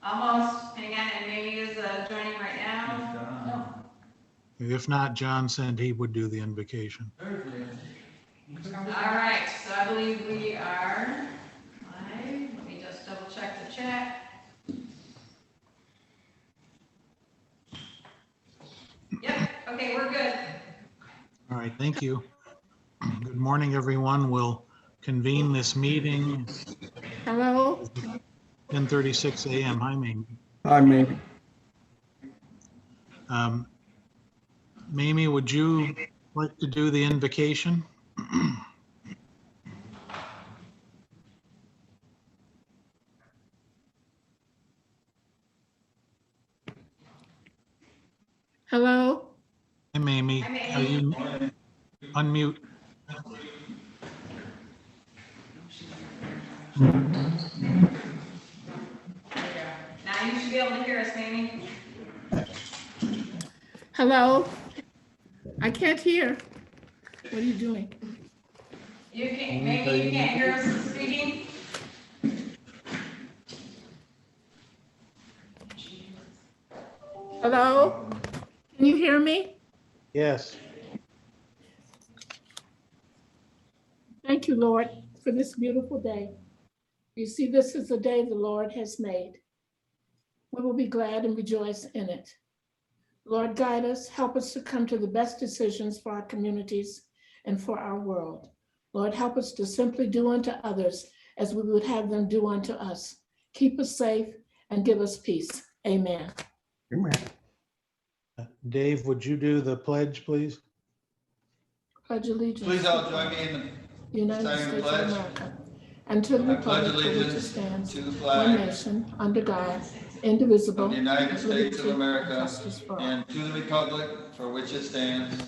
Almost. Hang on, and maybe is joining right now. If not, John said he would do the invocation. All right, so I believe we are live. Let me just double check the chat. Yep, okay, we're good. All right, thank you. Good morning, everyone. We'll convene this meeting. Hello. 10:36 a.m. Hi, Mamie. Hi, Mamie. Mamie, would you like to do the invocation? Hello. Hi, Mamie. Hi, Mamie. Are you unmute? Now you should be able to hear us, Mamie. Hello. I can't hear. What are you doing? You can't, maybe you can't hear us speaking? Hello. Can you hear me? Yes. Thank you, Lord, for this beautiful day. You see, this is the day the Lord has made. We will be glad and rejoice in it. Lord, guide us, help us to come to the best decisions for our communities and for our world. Lord, help us to simply do unto others as we would have them do unto us. Keep us safe and give us peace. Amen. Amen. Dave, would you do the pledge, please? Pledge allegiance. Please all join me in the United saying the States of pledge. America, and to the I pledge republic for which it allegiance stands, to the one flag nation, under God, indivisible, of the United with States of liberty and America justice for all. and to the republic for which it stands,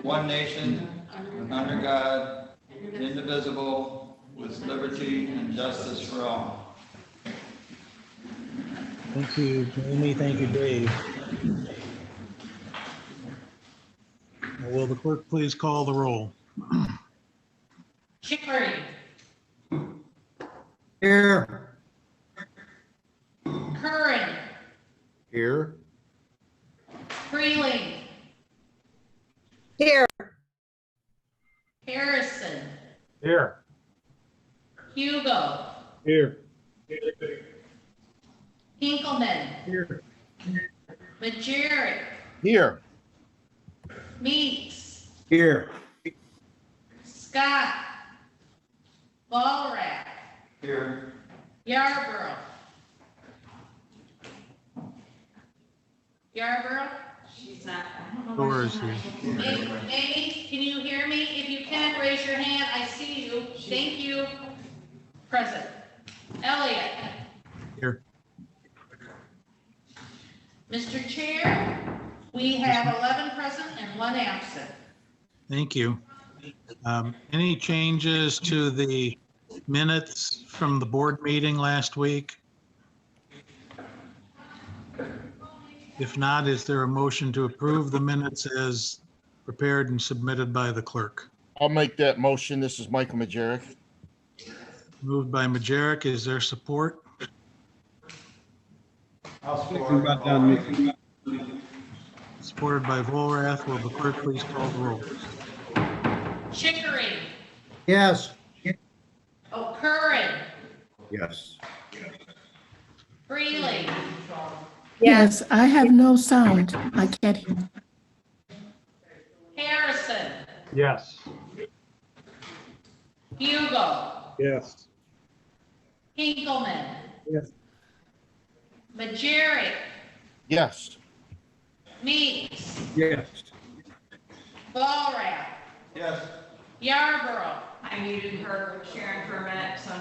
one nation, under God, indivisible, with liberty and justice for all. Thank you, Mamie. Thank you, Dave. Will the clerk please call the roll? Chickering, Here. Curran, Here. Freeling, Here. Harrison, Here. Hugo, Here. Hinkleman, Here. Majerick, Here. Meeks, Here. Scott, Ballrack, Here, Yarborough. Yarborough? She's not. Or is here? Amy, can you hear me? If you can, raise your hand. I see you. Thank you. Present. Elliot. Here. Mr. Chair, we have 11 present and 1 absent. Thank you. Any changes to the minutes from the board meeting last week? If not, is there a motion to approve the minutes as prepared and submitted by the clerk? I'll make that motion. This is Michael Majerick. Moved by Majerick. Is there support? I'll Supported by Volrath. Will the clerk please call the roll? Chickering. Yes. Curran. Yes. Freeling. Yes, I have no sound. I can't hear. Harrison. Yes. Hugo. Yes. Hinkleman. Yes. Majerick. Yes. Meeks. Yes. Ballrack. Yes. Yarborough. I muted her, Sharon, for a minute, so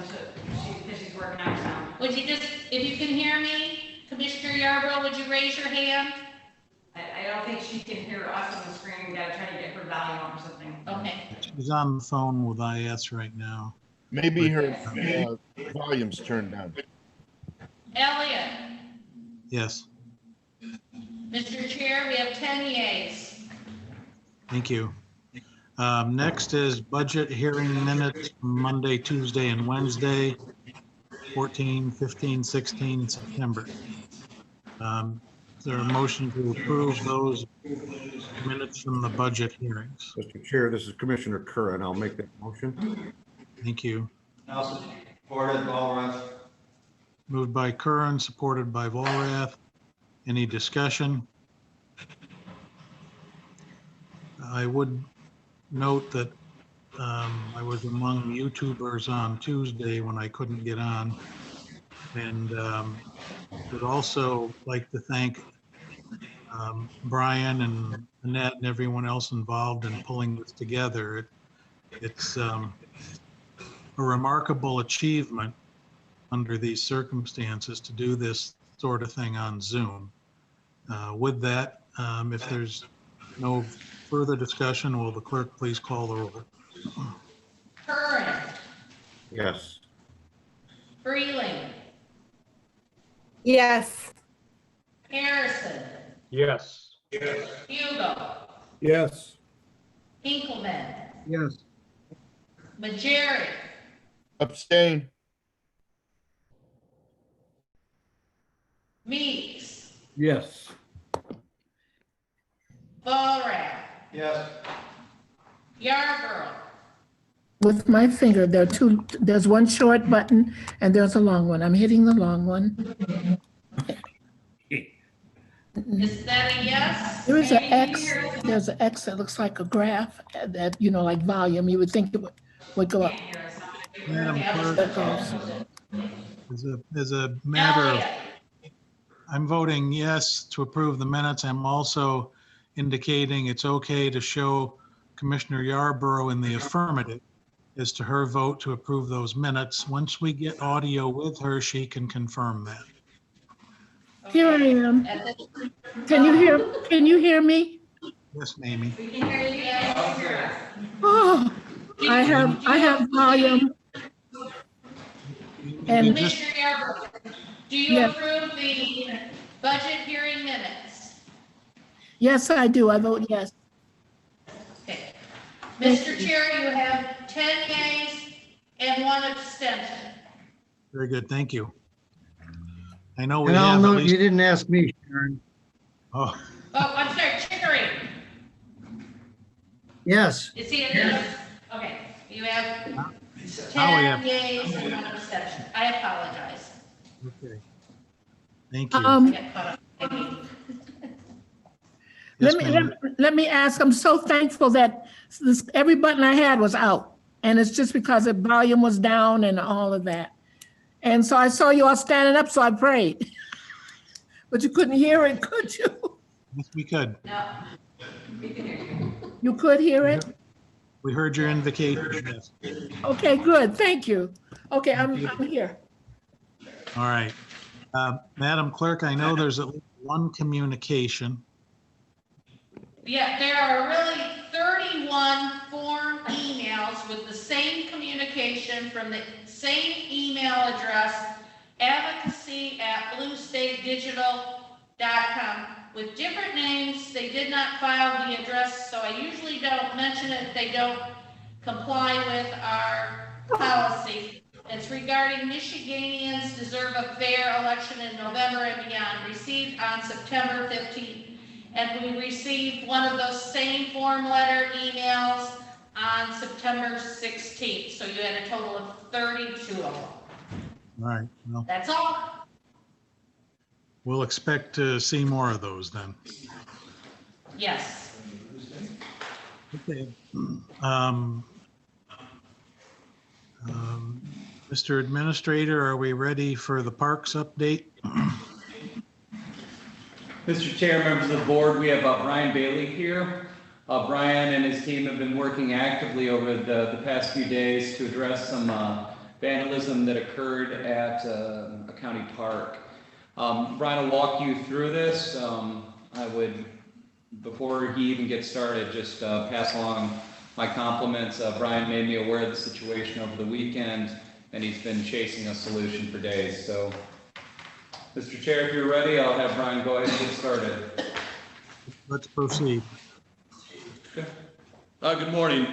because she's working out sound. Would you just, if you can hear me, Commissioner Yarborough, would you raise your hand? I don't think she can hear us on the screen. We gotta try to get her volume up or something. Okay. She's on the phone with IS right now. Maybe her volume's turned down. Elliot. Yes, Mr. Chair, we have 10 yeas. thank you. Next is budget hearing minutes from Monday, Tuesday, and Wednesday. 14, 15, 16 September. Is there a motion to approve those minutes from the budget hearings? Mr. Chair, this is Commissioner Curran. I'll make that motion. Thank you. Nelson, supported, Walrath. Moved by Curran, supported by Volrath. Any discussion? I would note that I was among YouTubers on Tuesday when I couldn't get on. And would also like to thank Brian and Annette and everyone else involved in pulling this together. It's a remarkable achievement under these circumstances to do this sort of thing on Zoom. With that, if there's no further discussion, will the clerk please call the roll? Curran, Yes. Berrien, Yes. Harrison, Yes. Hugo, Yes. Hinkleman, Yes. Majeri, Abstain. Meeks, Yes. Volrath, Yes. Yarborough, With my finger, there's one short button and there's a long one. I'm hitting the long one. is that a yes? There is an Amy, X, do you hear us? there's an X that looks like a graph that, like volume, you would think it would go up. Can't hear us. Madam Okay, I'll Clerk, just- as a matter of, Elliot, I'm voting yes to approve the minutes. I'm also indicating it's okay to show Commissioner Yarborough in the affirmative as to her vote to approve those minutes. Once we get audio with her, she can confirm that. Here I am. at this- Can you hear me? Yes, Mamie. We can hear you, yeah, you can hear us. Oh, I have volume. And Just- Commissioner Yarborough, do you Yes. approve the budget hearing minutes? yes, I do. I vote yes. Okay. Thank Mr. you. Chair, you have 10 yeas and 1 abstention. Very good, thank you. I know we And I'll have at note, you least, didn't ask me, Sharon. oh, Oh, I'm sorry, Chicory, Yes, is he in this? Okay, you have now we 10 have, yeas and 1 abstention. I apologize. okay. Thank you. I got caught up. Yes, Let ma'am. me ask, I'm so thankful that every button I had was out. And it's just because the volume was down and all of that. And so I saw you all standing up, so I prayed. But you couldn't hear it, could you? Yes, we could. No, we can hear you. You could hear it? We heard your invocation, yes. Okay, good, thank you. Okay, I'm here. All right. Madam Clerk, I know there's at least one communication. Yeah, there are really 31 form emails with the same communication from the same email address, advocacy@bluestatedigital.com, with different names. They did not file the address, so I usually don't mention it if they don't comply with our policy. It's regarding Michiganians deserve a fair election in November and beyond, received on September 15th. And we received one of those same form letter emails on September 16th. So you had a total of 32 of them. All right, well, That's all. we'll expect to see more of those then. Yes. Okay. Mr. Administrator, are we ready for the parks update? Mr. Chair, members of the board, we have Brian Bailey here. Brian and his team have been working actively over the past few days to address some vandalism that occurred at a county park. Brian will walk you through this. I would, before he even gets started, just pass along my compliments. Brian made me aware of the situation over the weekend, and he's been chasing a solution for days. So, Mr. Chair, if you're ready, I'll have Brian go ahead and get started. Let's proceed. Good morning.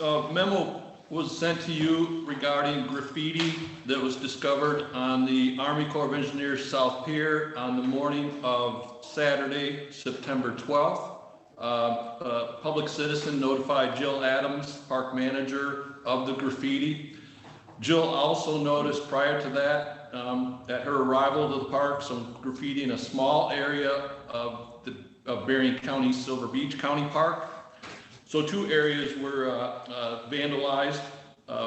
Memo was sent to you regarding graffiti that was discovered on the Army Corps of Engineers South Pier on the morning of Saturday, September 12th. A public citizen notified Jill Adams, park manager, of the graffiti. Jill also noticed prior to that, at her arrival to the park, some graffiti in a small area of Berrien County, Silver Beach County Park. So 2 areas were vandalized,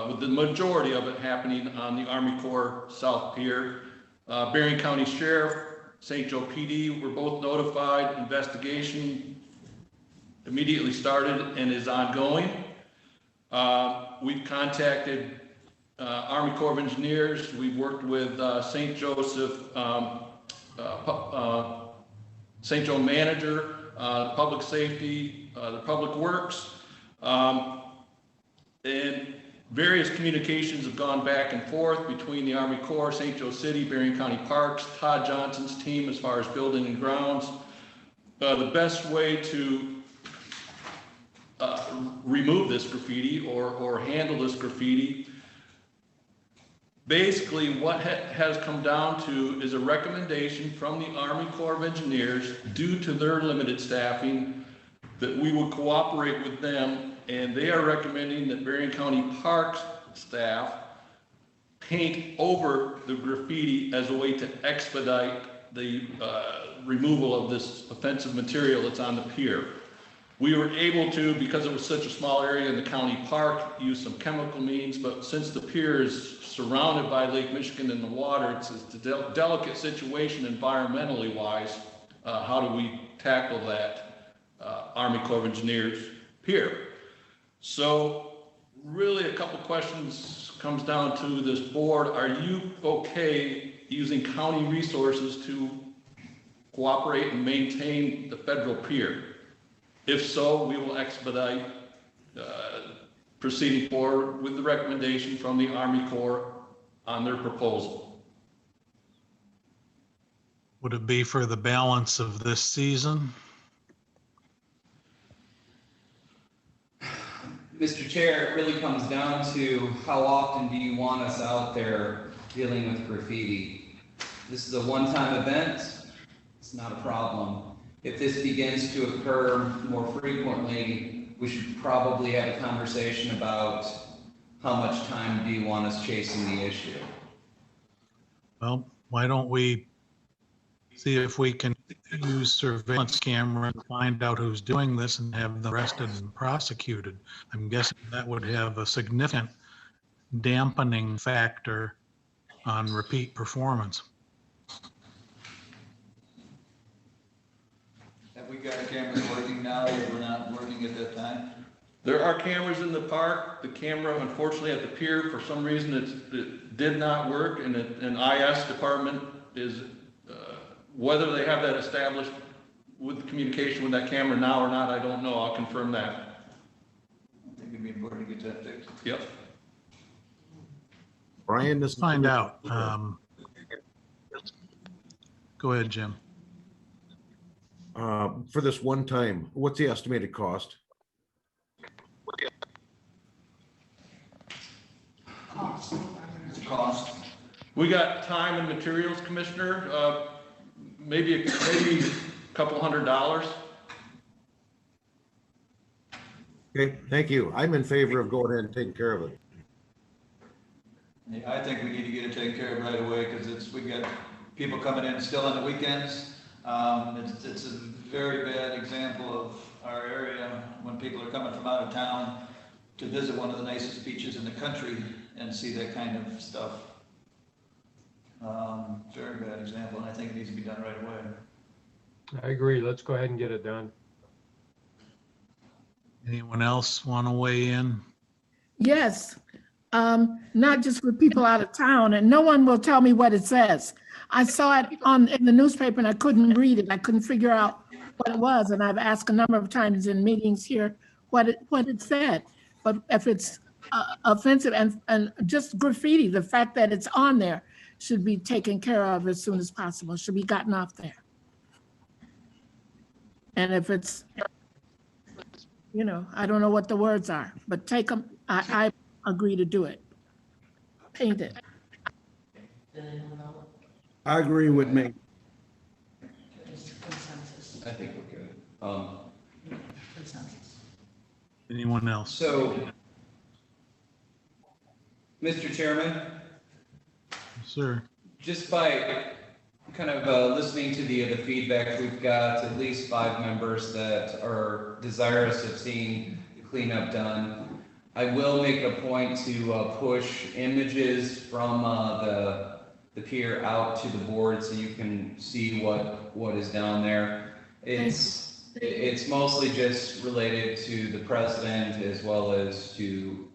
with the majority of it happening on the Army Corps South Pier. Berrien County Sheriff, St. Joe PD were both notified. Investigation immediately started and is ongoing. We've contacted Army Corps of Engineers. We've worked with St. Joseph, St. Joe manager, public safety, the public works, and various communications have gone back and forth between the Army Corps, St. Joe City, Berrien County Parks, Todd Johnson's team as far as building and grounds. The best way to remove this graffiti or handle this graffiti, basically what has come down to is a recommendation from the Army Corps of Engineers, due to their limited staffing, that we would cooperate with them, and they are recommending that Berrien County Parks staff paint over the graffiti as a way to expedite the removal of this offensive material that's on the pier. We were able to, because it was such a small area in the county park, use some chemical means, but since the pier is surrounded by Lake Michigan and the water, it's a delicate situation environmentally wise. How do we tackle that Army Corps of Engineers pier? So really a couple questions comes down to this board. Are you okay using county resources to cooperate and maintain the federal pier? If so, we will expedite proceeding forward with the recommendation from the Army Corps on their proposal. Would it be for the balance of this season? Mr. Chair, it really comes down to how often do you want us out there dealing with graffiti? This is a one-time event. It's not a problem. If this begins to occur more frequently, we should probably have a conversation about how much time do you want us chasing the issue? Well, why don't we see if we can use surveillance camera and find out who's doing this and have them arrested and prosecuted? I'm guessing that would have a significant dampening factor on repeat performance. Have we got cameras working now that were not working at that time? There are cameras in the park. The camera, unfortunately, at the pier, for some reason, it did not work, and an IS department is, whether they have that established with communication with that camera now or not, I don't know. I'll confirm that. I think it'd be important to get that fixed. Yep. Brian, Let's find out. Go ahead, Jim. For this one time, what's the estimated cost? Cost. We got time and materials, Commissioner, maybe a couple $100. Okay, thank you. I'm in favor of going ahead and taking care of it. Yeah, I think we need to get it taken care of right away, because we got people coming in still on the weekends. It's a very bad example of our area when people are coming from out of town to visit one of the nicest beaches in the country and see that kind of stuff. Very bad example, and I think it needs to be done right away. I agree. Let's go ahead and get it done. Anyone else want to weigh in? Yes, not just for people out of town, and no one will tell me what it says. I saw it in the newspaper and I couldn't read it. I couldn't figure out what it was, and I've asked a number of times in meetings here what it said. But if it's offensive and just graffiti, the fact that it's on there should be taken care of as soon as possible, should be gotten off there. And if it's, I don't know what the words are, but take them, I agree to do it. Paint it. I agree with me. I think we're good. Anyone else? So, Mr. Chairman, Sir, just by kind of listening to the feedback, we've got at least 5 members that are desirous of seeing the cleanup done. I will make a point to push images from the pier out to the board so you can see what is down there. It's mostly just related to the president as well as to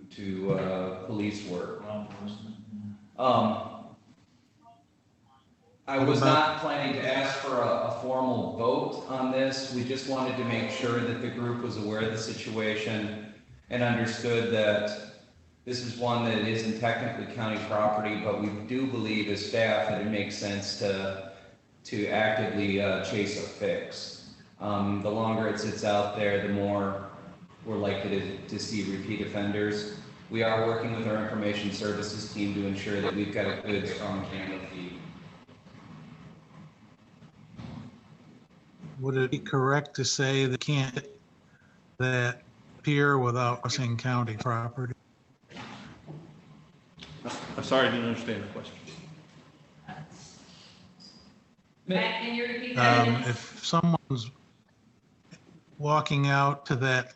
police work. I was not planning to ask for a formal vote on this. We just wanted to make sure that the group was aware of the situation and understood that this is one that isn't technically county property, but we do believe as staff that it makes sense to actively chase a fix. The longer it sits out there, the more we're likely to see repeat offenders. We are working with our information services team to ensure that we've got a good, strong camera feed. would it be correct to say they can't hit that pier without crossing county property? I'm sorry, I didn't understand the question. Matt, can you repeat that? If someone's walking out to that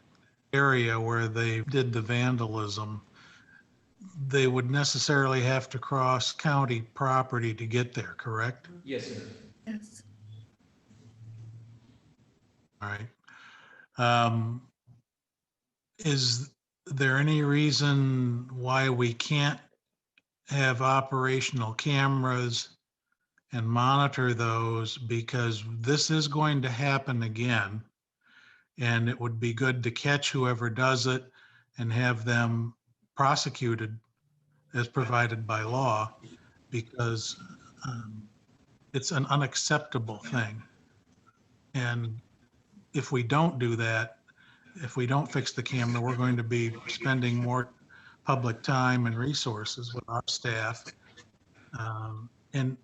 area where they did the vandalism, they would necessarily have to cross county property to get there, correct? Yes, sir. Yes. All right. Is there any reason why we can't have operational cameras and monitor those? Because this is going to happen again, and it would be good to catch whoever does it and have them prosecuted as provided by law, because it's an unacceptable thing. And if we don't do that, if we don't fix the camera, we're going to be spending more public time and resources with our staff. And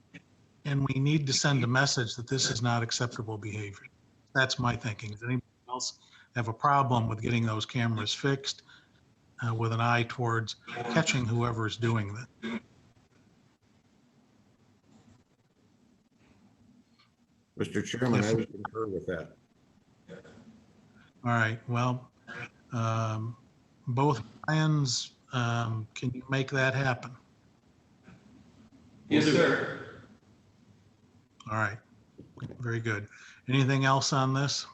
we need to send a message that this is not acceptable behavior. That's my thinking. Does anybody else have a problem with getting those cameras fixed with an eye towards catching whoever's doing that? Mr. Chairman, I would concur with that. All right, well, both Brians, can you make that happen? Yes, sir. All right, very good. Anything else on this?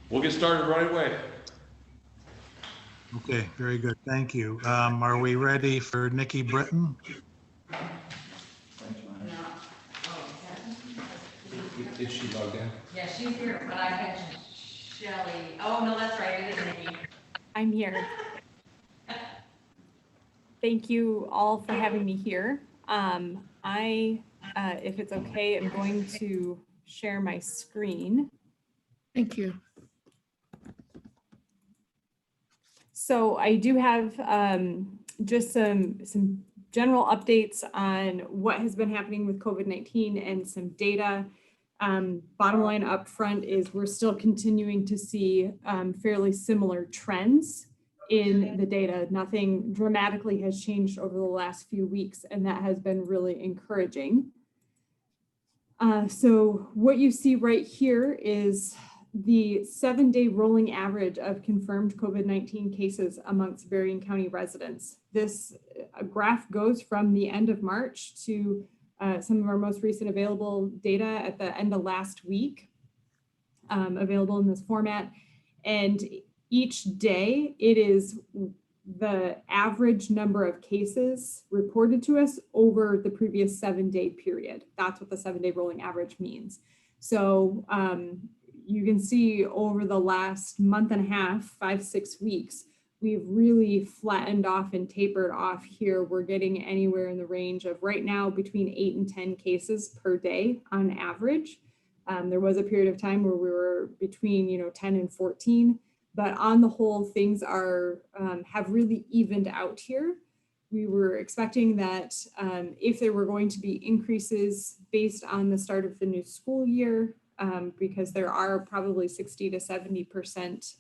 We'll get started right away. Okay, very good, thank you. Are we ready for Nikki Britton? Is she logged in? Yeah, she's here, but I had Shelley. Oh, no, that's right, it is Nikki. I'm here. Thank you all for having me here. If it's okay, I'm going to share my screen. Thank you. So I do have just some general updates on what has been happening with COVID-19 and some data. Bottom line up front is we're still continuing to see fairly similar trends in the data. Nothing dramatically has changed over the last few weeks, and that has been really encouraging. So what you see right here is the 7-day rolling average of confirmed COVID-19 cases amongst Berrien County residents. This graph goes from the end of March to some of our most recent available data at the end of last week, available in this format. And each day it is the average number of cases reported to us over the previous 7-day period. That's what the 7-day rolling average means. So you can see over the last month and a half, 5-6 weeks, we've really flattened off and tapered off here. We're getting anywhere in the range of right now between 8 and 10 cases per day on average. There was a period of time where we were between 10 and 14. But on the whole, things are have really evened out here. We were expecting that if there were going to be increases based on the start of the new school year, because there are probably 60 to 70%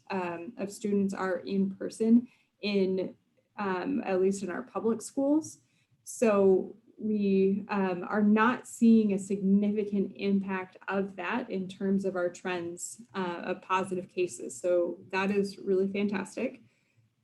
of students are in person in at least in our public schools. So we are not seeing a significant impact of that in terms of our trends of positive cases. So that is really fantastic.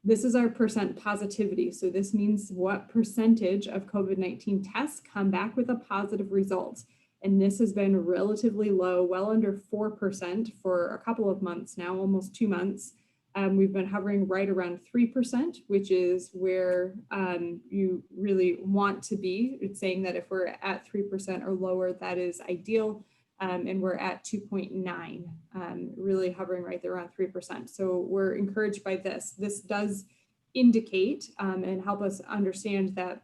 This is our percent positivity. So this means what percentage of COVID-19 tests come back with a positive result. And this has been relatively low, well under 4% for a couple of months now, almost 2 months. We've been hovering right around 3%, which is where you really want to be. It's saying that if we're at 3% or lower, that is ideal. And we're at 2.9, really hovering right there around 3%. So we're encouraged by this. This does indicate and help us understand that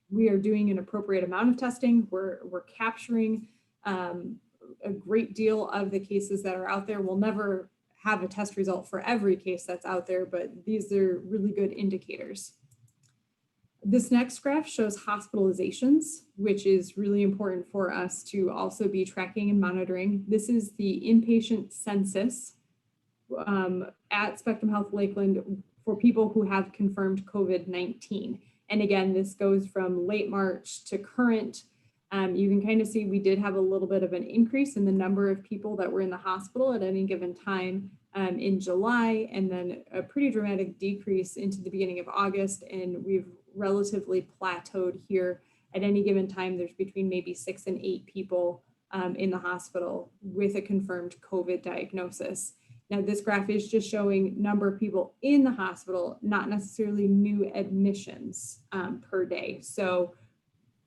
we are doing an appropriate amount of testing. We're capturing a great deal of the cases that are out there. We'll never have a test result for every case that's out there, but these are really good indicators. This next graph shows hospitalizations, which is really important for us to also be tracking and monitoring. This is the inpatient census at Spectrum Health Lakeland for people who have confirmed COVID-19. And again, this goes from late March to current. You can kind of see we did have a little bit of an increase in the number of people that were in the hospital at any given time in July, and then a pretty dramatic decrease into the beginning of August. And we've relatively plateaued here. At any given time, there's between maybe 6 and 8 people in the hospital with a confirmed COVID diagnosis. Now, this graph is just showing number of people in the hospital, not necessarily new admissions per day. So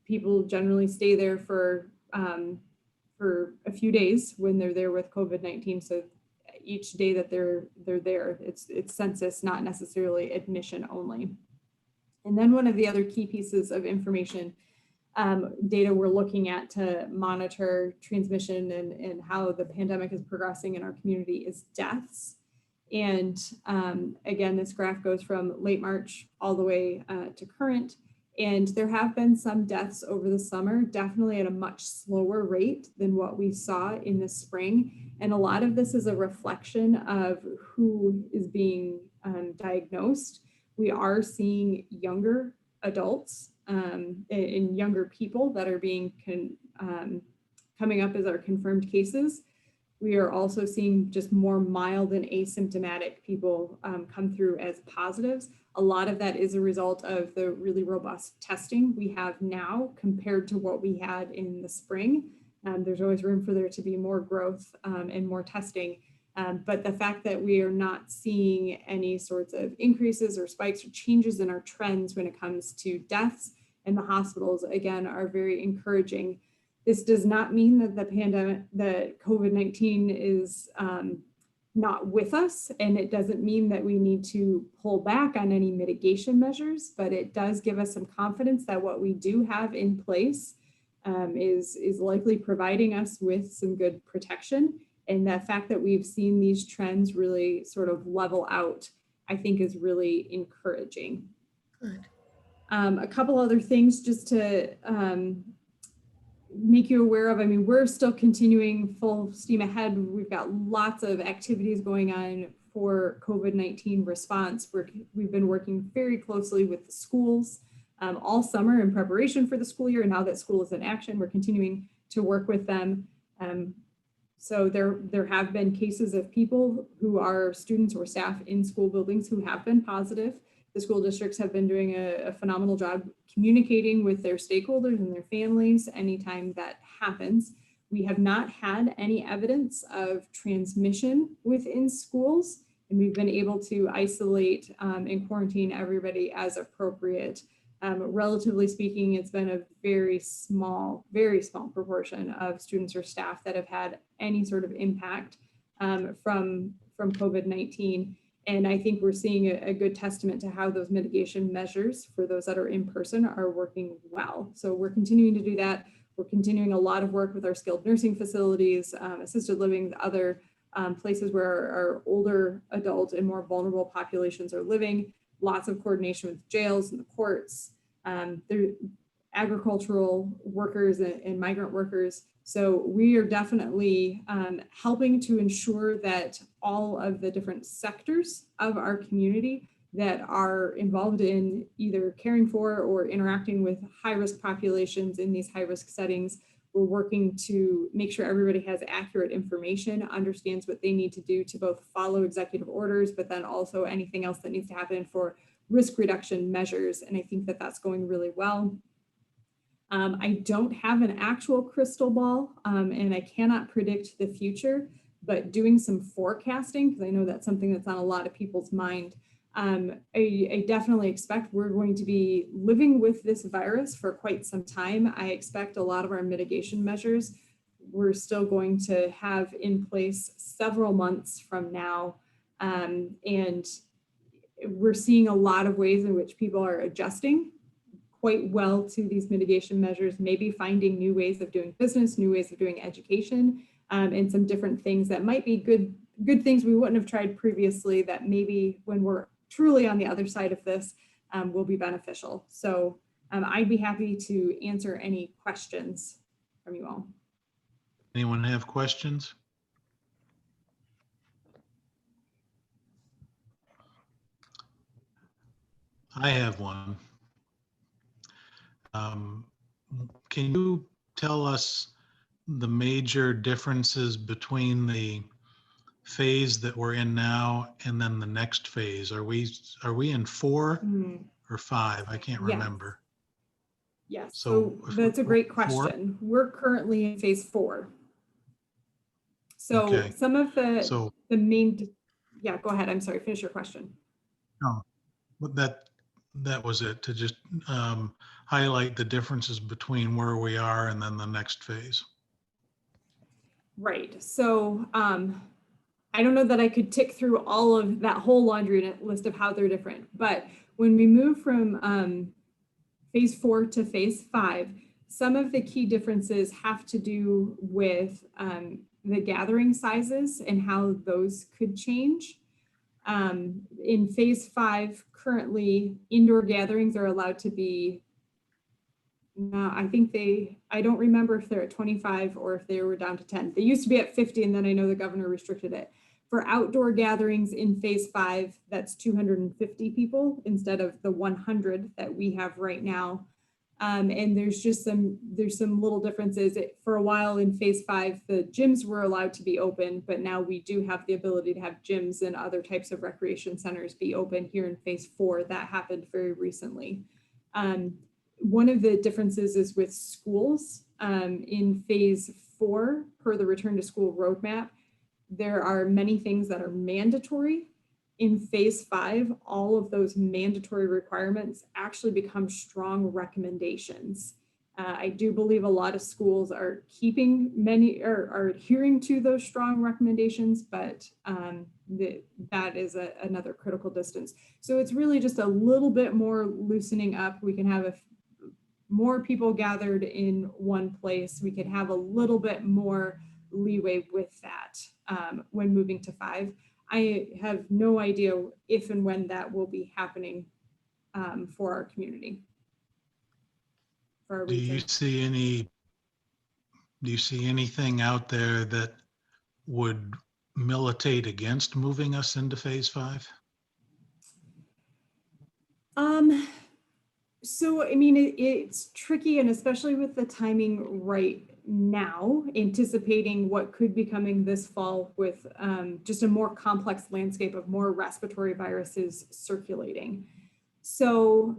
people generally stay there for a few days when they're there with COVID-19. So each day that they're there, it's census, not necessarily admission only. And then one of the other key pieces of information, data we're looking at to monitor transmission and how the pandemic is progressing in our community is deaths. And again, this graph goes from late March all the way to current. And there have been some deaths over the summer, definitely at a much slower rate than what we saw in the spring. And a lot of this is a reflection of who is being diagnosed. We are seeing younger adults and younger people that are being coming up as our confirmed cases. We are also seeing just more mild and asymptomatic people come through as positives. A lot of that is a result of the really robust testing we have now compared to what we had in the spring. There's always room for there to be more growth and more testing. But the fact that we are not seeing any sorts of increases or spikes or changes in our trends when it comes to deaths in the hospitals, again, are very encouraging. This does not mean that the pandemic, that COVID-19 is not with us, and it doesn't mean that we need to pull back on any mitigation measures, but it does give us some confidence that what we do have in place is likely providing us with some good protection. And the fact that we've seen these trends really sort of level out, I think is really encouraging. Good. A couple other things just to make you aware of. I mean, we're still continuing full steam ahead. We've got lots of activities going on for COVID-19 response. We've been working very closely with the schools all summer in preparation for the school year. And now that school is in action, we're continuing to work with them. So there have been cases of people who are students or staff in school buildings who have been positive. The school districts have been doing a phenomenal job communicating with their stakeholders and their families anytime that happens. We have not had any evidence of transmission within schools, and we've been able to isolate and quarantine everybody as appropriate. Relatively speaking, it's been a very small proportion of students or staff that have had any sort of impact from COVID-19. And I think we're seeing a good testament to how those mitigation measures for those that are in person are working well. So we're continuing to do that. We're continuing a lot of work with our skilled nursing facilities, assisted living, other places where our older adult and more vulnerable populations are living, lots of coordination with jails and the courts, the agricultural workers and migrant workers. So we are definitely helping to ensure that all of the different sectors of our community that are involved in either caring for or interacting with high-risk populations in these high-risk settings, we're working to make sure everybody has accurate information, understands what they need to do to both follow executive orders, but then also anything else that needs to happen for risk reduction measures. And I think that that's going really well. I don't have an actual crystal ball and I cannot predict the future, but doing some forecasting, because I know that's something that's on a lot of people's mind. I definitely expect we're going to be living with this virus for quite some time. I expect a lot of our mitigation measures we're still going to have in place several months from now. And we're seeing a lot of ways in which people are adjusting quite well to these mitigation measures, maybe finding new ways of doing business, new ways of doing education, and some different things that might be good things we wouldn't have tried previously that maybe when we're truly on the other side of this will be beneficial. So I'd be happy to answer any questions from you all. Anyone have questions? I have one. Can you tell us the major differences between the phase that we're in now and then the next phase? Are we in 4 or 5? I can't remember. Yes, so that's a great question. 4? We're currently in phase 4. So okay. Some of the main, yeah, go ahead. I'm sorry, finish your question. No, but that was it, to just highlight the differences between where we are and then the next phase. Right. So I don't know that I could tick through all of that whole laundry list of how they're different, but when we move from phase 4 to phase 5, some of the key differences have to do with the gathering sizes and how those could change. In phase 5, currently indoor gatherings are allowed to be, I don't remember if they're at 25 or if they were down to 10. They used to be at 50 and then I know the governor restricted it. For outdoor gatherings in phase 5, that's 250 people instead of the 100 that we have right now. And there's some little differences. For a while in phase 5, the gyms were allowed to be open, but now we do have the ability to have gyms and other types of recreation centers be open here in phase 4. That happened very recently. One of the differences is with schools. In phase 4, per the return to school roadmap, there are many things that are mandatory. In phase 5, all of those mandatory requirements actually become strong recommendations. I do believe a lot of schools are keeping many or are adhering to those strong recommendations, but that is another critical distance. So it's really just a little bit more loosening up. We can have more people gathered in one place. We could have a little bit more leeway with that when moving to 5. I have no idea if and when that will be happening for our community. For our Do you see anything out there that would militate against moving us into phase 5? So, I mean, it's tricky, and especially with the timing right now, anticipating what could be coming this fall with just a more complex landscape of more respiratory viruses circulating. So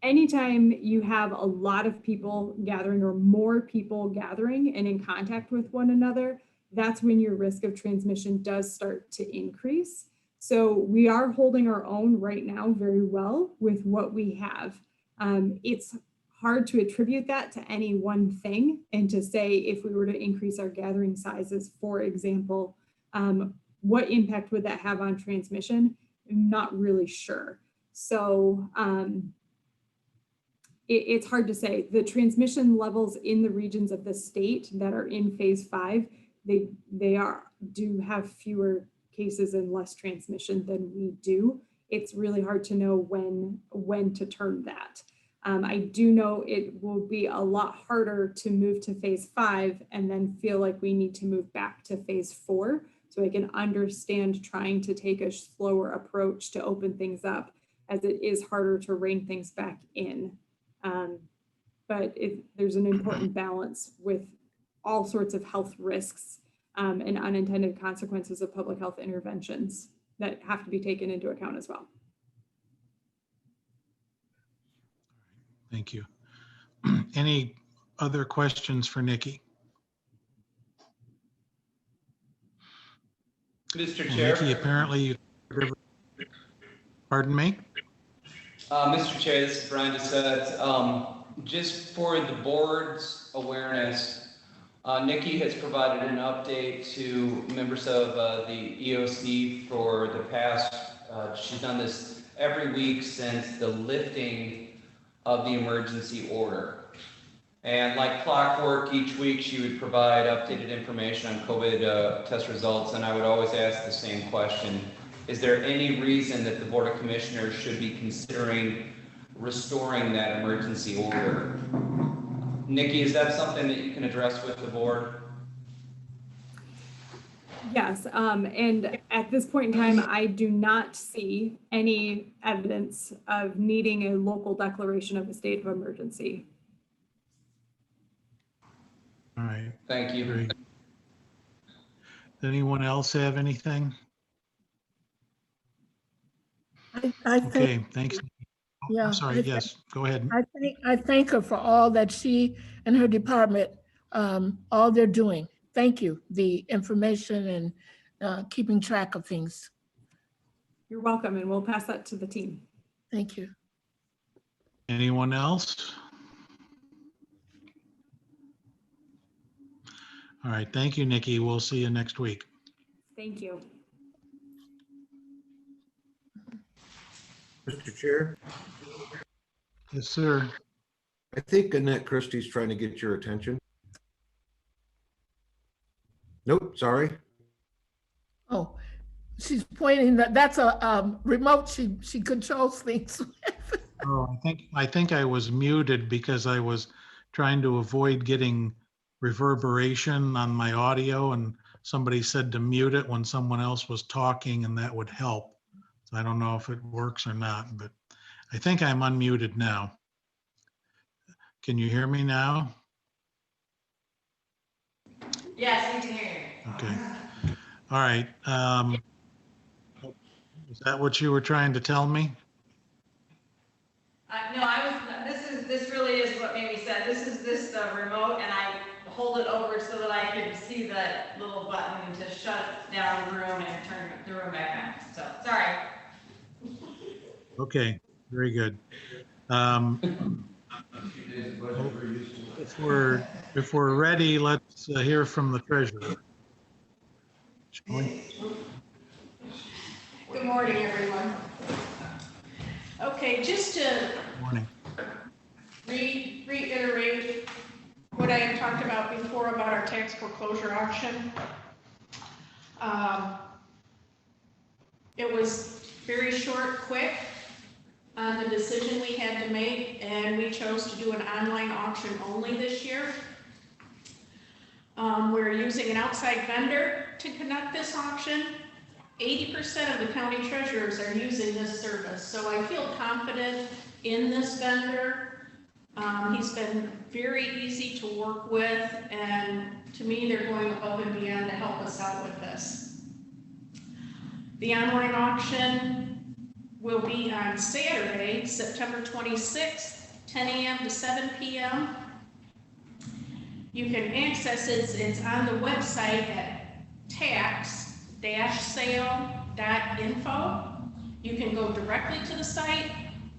anytime you have a lot of people gathering or more people gathering and in contact with one another, that's when your risk of transmission does start to increase. So we are holding our own right now very well with what we have. It's hard to attribute that to any one thing and to say if we were to increase our gathering sizes, for example, what impact would that have on transmission? I'm not really sure. So it's hard to say. The transmission levels in the regions of the state that are in phase 5 do have fewer cases and less transmission than we do. It's really hard to know when to turn that. I do know it will be a lot harder to move to phase 5 and then feel like we need to move back to phase 4. So I can understand trying to take a slower approach to open things up, as it is harder to rein things back in. But there's an important balance with all sorts of health risks and unintended consequences of public health interventions that have to be taken into account as well. Thank you. Any other questions for Nikki? Mr. Well, Chair. Nikki, apparently pardon me? Mr. Chair, this is Brian Doucette. Just for the board's awareness, Nikki has provided an update to members of the EOC for the past, she's done this every week since the lifting of the emergency order. And like clockwork, each week she would provide updated information on COVID test results, and I would always ask the same question. Is there any reason that the Board of Commissioners should be considering restoring that emergency order? Nikki, is that something that you can address with the board? Yes, and at this point in time, I do not see any evidence of needing a local declaration of a state of emergency. All right. Thank you. Great. Does anyone else have anything? I think, Okay, thanks. yeah. I'm sorry, yes, go ahead. I thank her for all that she and her department, all they're doing. Thank you. The information and keeping track of things. You're welcome, and we'll pass that to the team. Thank you. Anyone else? All right, thank you, Nikki. We'll see you next week. Thank you. Mr. Chair, Yes, sir. I think Annette Christie's trying to get your attention. Nope, sorry. Oh, she's pointing that's a remote. She controls things. Oh, I think I was muted because I was trying to avoid getting reverberation on my audio, and somebody said to mute it when someone else was talking, and that would help. So I don't know if it works or not, but I think I'm unmuted now. Can you hear me now? Yes, we can hear you. Okay. All right. Is that what you were trying to tell me? No, this really is what Mamie said. This is the remote, and I hold it over so that I can see the little button to shut down the room and turn the room back on. So, sorry. Okay, very good. If we're ready, let's hear from the treasurer. Shall we? Good morning, everyone. Okay, just to Morning. reiterate what I had talked about before about our tax foreclosure auction. It was very short, quick on the decision we had to make, and we chose to do an online auction only this year. We're using an outside vendor to conduct this auction. 80% of the county treasurers are using this service, so I feel confident in this vendor. He's been very easy to work with, and to me, they're going above and beyond to help us out with this. The online auction will be on Saturday, September 26th, 10 a.m. to 7 p.m. You can access it, it's on the website at tax-sale.info. You can go directly to the site,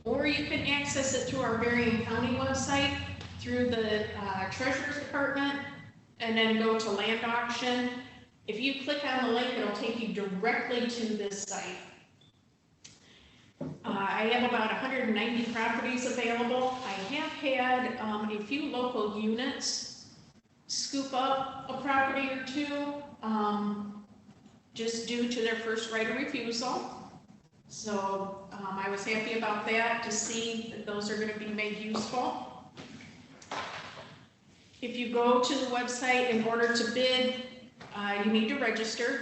or you can access it through our Berrien County website, through the Treasurer's Department, and then go to land auction. If you click on the link, it'll take you directly to this site. I have about 190 properties available. I have had a few local units scoop up a property or two, just due to their first right of refusal. So I was happy about that, to see that those are going to be made useful. If you go to the website in order to bid, you need to register,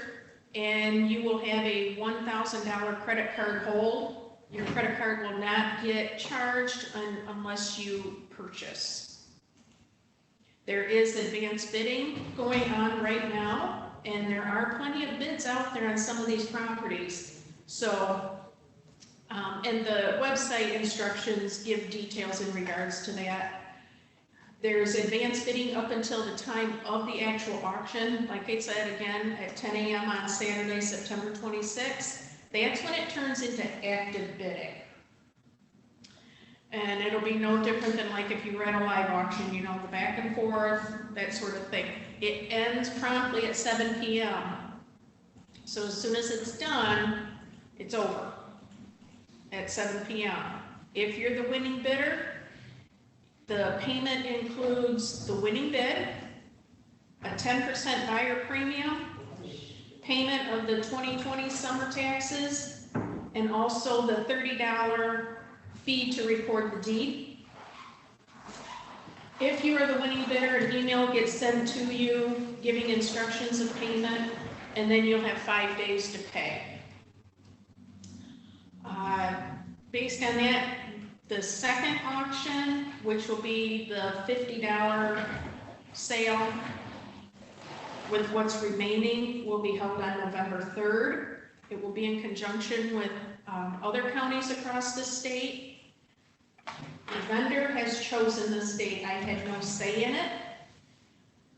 and you will have a $1,000 credit card hold. Your credit card will not get charged unless you purchase. There is advanced bidding going on right now, and there are plenty of bids out there on some of these properties. So, and the website instructions give details in regards to that. There's advanced bidding up until the time of the actual auction. Like I said, again, at 10 a.m. on Saturday, September 26th. That's when it turns into active bidding. And it'll be no different than like if you ran a live auction, you know, the back and forth, that sort of thing. It ends promptly at 7 p.m. So as soon as it's done, it's over at 7 p.m. If you're the winning bidder, the payment includes the winning bid, a 10% buyer premium, payment of the 2020 summer taxes, and also the $30 fee to record the deed. If you are the winning bidder, an email gets sent to you giving instructions of payment, and then you'll have 5 days to pay. Based on that, the second auction, which will be the $50 sale with what's remaining, will be held on November 3rd. It will be in conjunction with other counties across the state. The vendor has chosen the state. I had no say in it.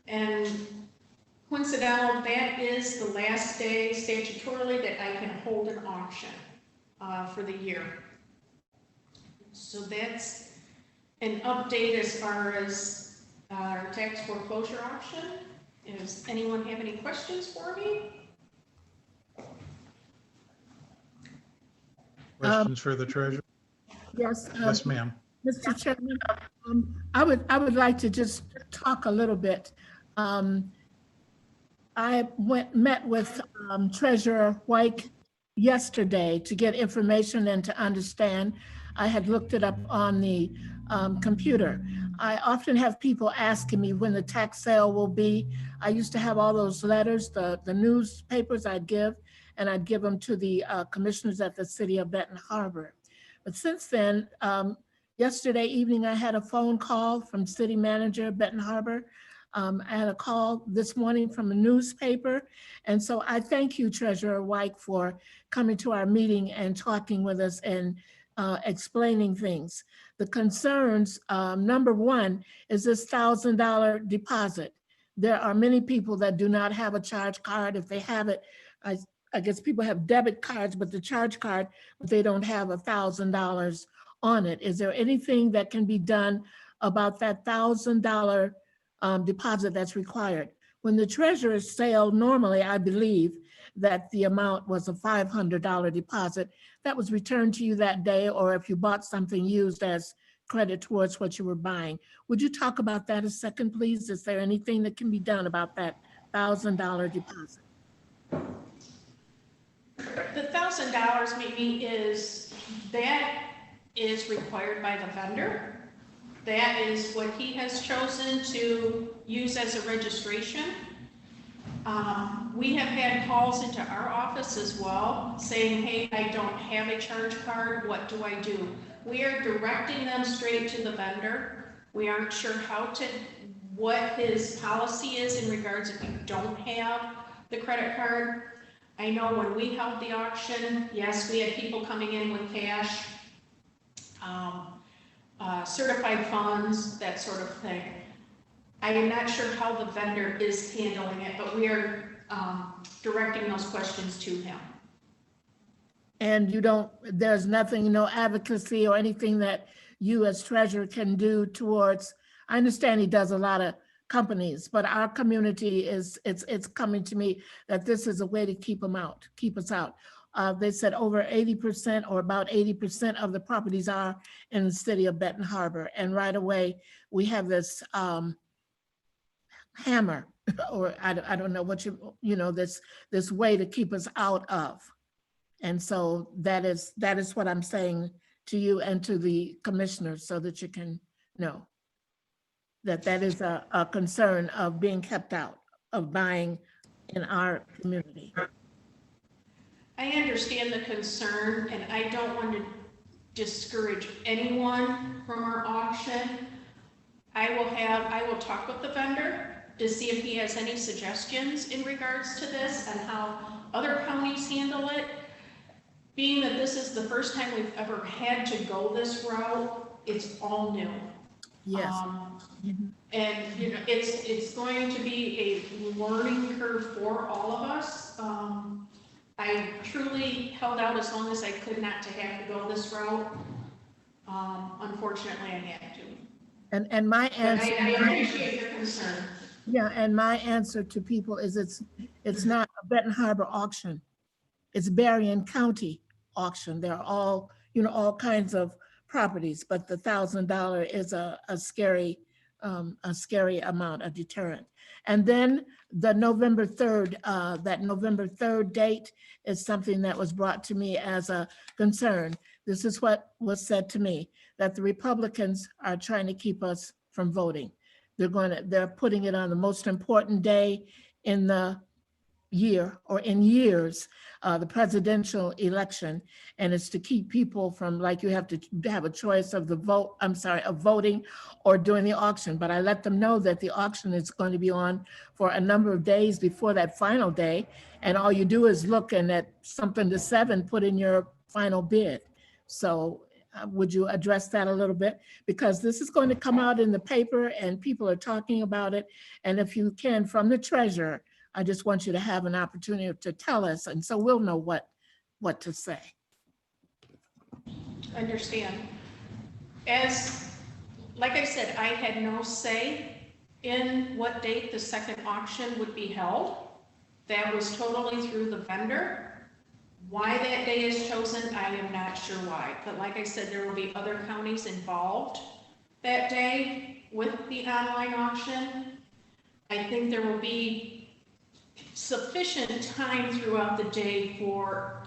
And coincidental, that is the last day statutorily that I can hold an auction for the year. So that's an update as far as our tax foreclosure auction. Does anyone have any questions for me? Questions for the treasurer? Yes. Yes, ma'am. Mr. Chairman, I would like to just talk a little bit. I met with Treasurer White yesterday to get information and to understand. I had looked it up on the computer. I often have people asking me when the tax sale will be. I used to have all those letters, the newspapers I'd give them to the commissioners at the city of Benton Harbor. But since then, yesterday evening, I had a phone call from city manager Benton Harbor. I had a call this morning from a newspaper. And so I thank you, Treasurer White, for coming to our meeting and talking with us and explaining things. The concerns, number one, is this $1,000 deposit. There are many people that do not have a charge card. If they have it, I guess people have debit cards, but the charge card, but they don't have $1,000 on it. Is there anything that can be done about that $1,000 deposit that's required? When the treasurer's sale, normally I believe that the amount was a $500 deposit that was returned to you that day, or if you bought something used as credit towards what you were buying. Would you talk about that a second, please? Is there anything that can be done about that $1,000 deposit? The $1,000, Mimi, is required by the vendor. That is what he has chosen to use as a registration. We have had calls into our office as well saying, hey, I don't have a charge card, what do I do? We are directing them straight to the vendor. We aren't sure what his policy is in regards if you don't have the credit card. I know when we held the auction, yes, we had people coming in with cash, certified funds, that sort of thing. I am not sure how the vendor is handling it, but we are directing those questions to him. And there's nothing, no advocacy or anything that you as treasurer can do towards, I understand he does a lot of companies, but our community it's coming to me that this is a way to keep us out. They said over 80% or about 80% of the properties are in the city of Benton Harbor. And right away, we have this hammer, or I don't know what this way to keep us out of. And so that is what I'm saying to you and to the commissioners, so that you can know that is a concern of being kept out of buying in our community. I understand the concern, and I don't want to discourage anyone from our auction. I will talk with the vendor to see if he has any suggestions in regards to this and how other counties handle it. Being that this is the first time we've ever had to go this route, it's all new. Yes. And it's going to be a learning curve for all of us. I truly held out as long as I could not to have to go this route. Unfortunately, I had to. And my answer. I appreciate your concern. Yeah, and my answer to people is it's not a Benton Harbor auction. It's Berrien County auction. There are all kinds of properties, but the $1,000 is a scary amount, a deterrent. And then the November 3rd, that November 3rd date is something that was brought to me as a concern. This is what was said to me, that the Republicans are trying to keep us from voting. They're putting it on the most important day in the year or in years, the presidential election, and it's to keep people from, like, you have to have a choice of of voting or doing the auction. But I let them know that the auction is going to be on for a number of days before that final day, and all you do is look, and at something to 7, put in your final bid. So would you address that a little bit? Because this is going to come out in the paper and people are talking about it. And if you can, from the treasurer, I just want you to have an opportunity to tell us, and so we'll know what to say. Understand. Like I said, I had no say in what date the second auction would be held. That was totally through the vendor. Why that day is chosen, I am not sure why. But like I said, there will be other counties involved that day with the online auction. I think there will be sufficient time throughout the day for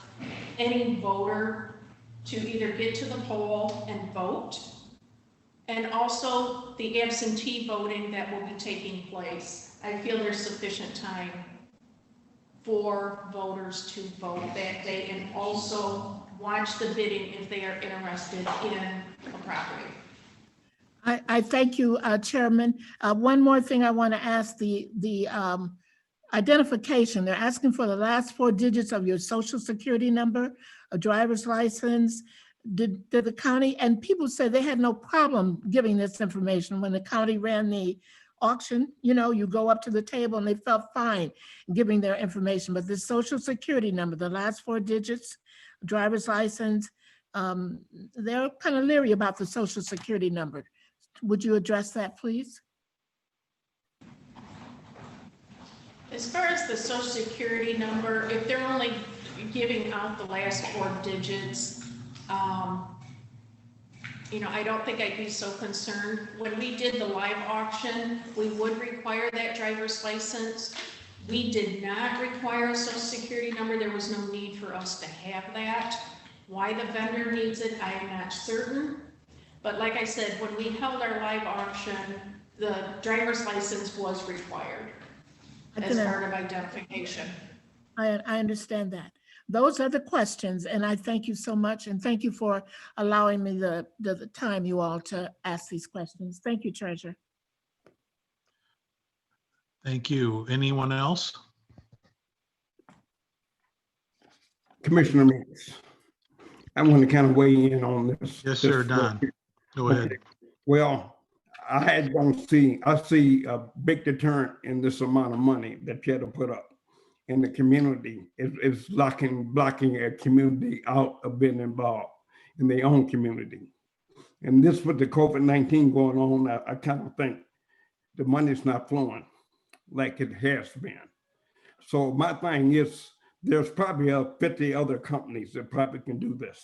any voter to either get to the poll and vote, and also the absentee voting that will be taking place. I feel there's sufficient time for voters to vote that day and also watch the bidding if they are interested in a property. I thank you, Chairman. One more thing I want to ask, the identification. They're asking for the last 4 digits of your social security number, a driver's license. Did the county, and people said they had no problem giving this information when the county ran the auction. You go up to the table and they felt fine giving their information, but the social security number, the last 4 digits, driver's license, they're kind of leery about the social security number. Would you address that, please? As far as the social security number, if they're only giving out the last 4 digits, I don't think I'd be so concerned. When we did the live auction, we would require that driver's license. We did not require a social security number. There was no need for us to have that. Why the vendor needs it, I am not certain. But like I said, when we held our live auction, the driver's license was required as part of identification. I understand that. Those are the questions, and I thank you so much, and thank you for allowing me the time, you all, to ask these questions. Thank you, Treasurer. Thank you. Anyone else? Commissioner Meeks, I want to kind of weigh in on this. Yes, sir, Don. Go ahead. Okay. Well, I see a big deterrent in this amount of money that you had to put up. And the community is blocking a community out of being involved in their own community. And this with the COVID-19 going on, I kind of think the money's not flowing like it has been. So my thing is, there's probably 50 other companies that probably can do this.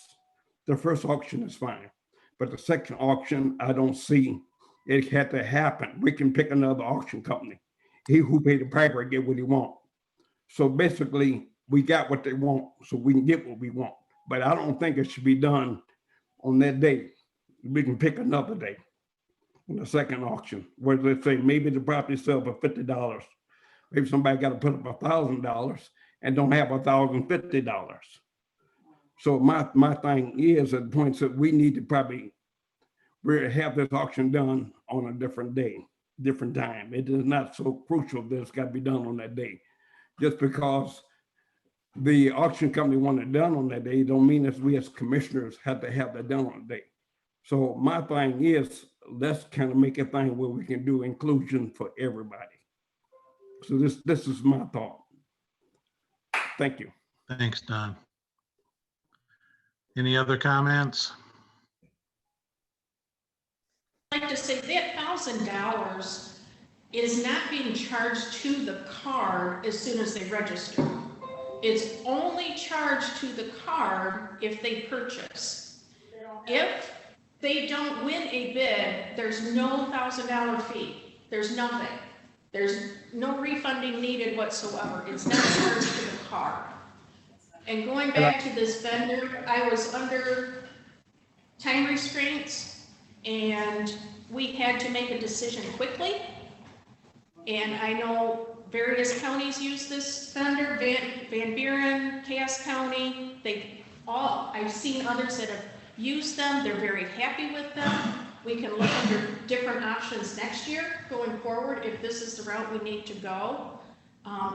The first auction is fine, but the second auction, I don't see it had to happen. We can pick another auction company he who paid the piper get what he want. So basically, we got what they want, so we can get what we want. But I don't think it should be done on that day. We can pick another day on the second auction, where let's say maybe the property sell for $50. Maybe somebody got to put up $1,000 and don't have $1,050. So my thing is at the point that we need to probably really have this auction done on a different day, different time. It is not so crucial that it's got to be done on that day. Just because the auction company want it done on that day, don't mean that we as commissioners have to have that done on the day. So my thing is, let's kind of make a thing where we can do inclusion for everybody. So this is my thought. Thank you. Thanks, Don. Any other comments? I'd like to say that $1,000 is not being charged to the card as soon as they register. It's only charged to the card if they purchase. If they don't win a bid, there's no $1,000 fee. There's nothing. There's no refunding needed whatsoever. It's not charged to the card. And going back to this vendor, I was under time restraints and we had to make a decision quickly. And I know various counties use this vendor, Van Buren, Cass County, I've seen others that have used them. They're very happy with them. We can look under different options next year going forward if this is the route we need to go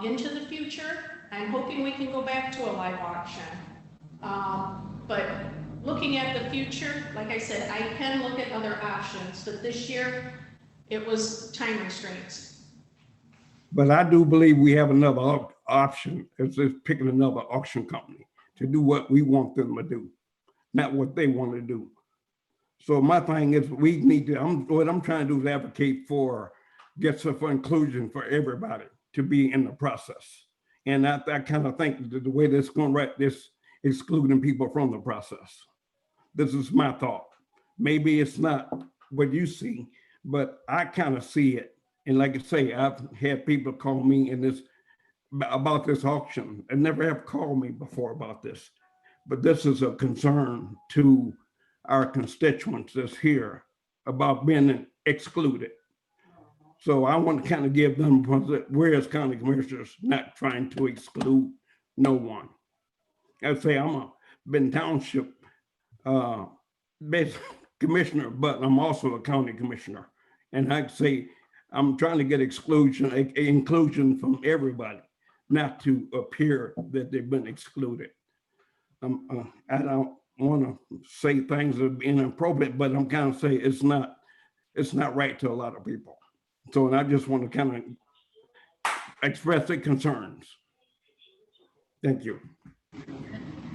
into the future. I'm hoping we can go back to a live auction. But looking at the future, like I said, I can look at other options, but this year it was time restraints. But I do believe we have another option. It's just picking another auction company to do what we want them to do, not what they want to do. So my thing is we need to, what I'm trying to do is advocate for, for inclusion for everybody to be in the process. And I kind of think that the way that's going right, this excluding people from the process. This is my thought. Maybe it's not what you see, but I kind of see it. And like I say, I've had people call me about this auction and never have called me before about this. But this is a concern to our constituents that's here about being excluded. So I want to kind of give them, we're as county commissioners not trying to exclude no one. I'd say I'm a Ben Township commissioner, but I'm also a county commissioner. And I'd say I'm trying to get inclusion from everybody, not to appear that they've been excluded. I don't want to say things that are inappropriate, but I'm kind of saying it's not right to a lot of people. So, and I just want to kind of express the concerns. Thank you.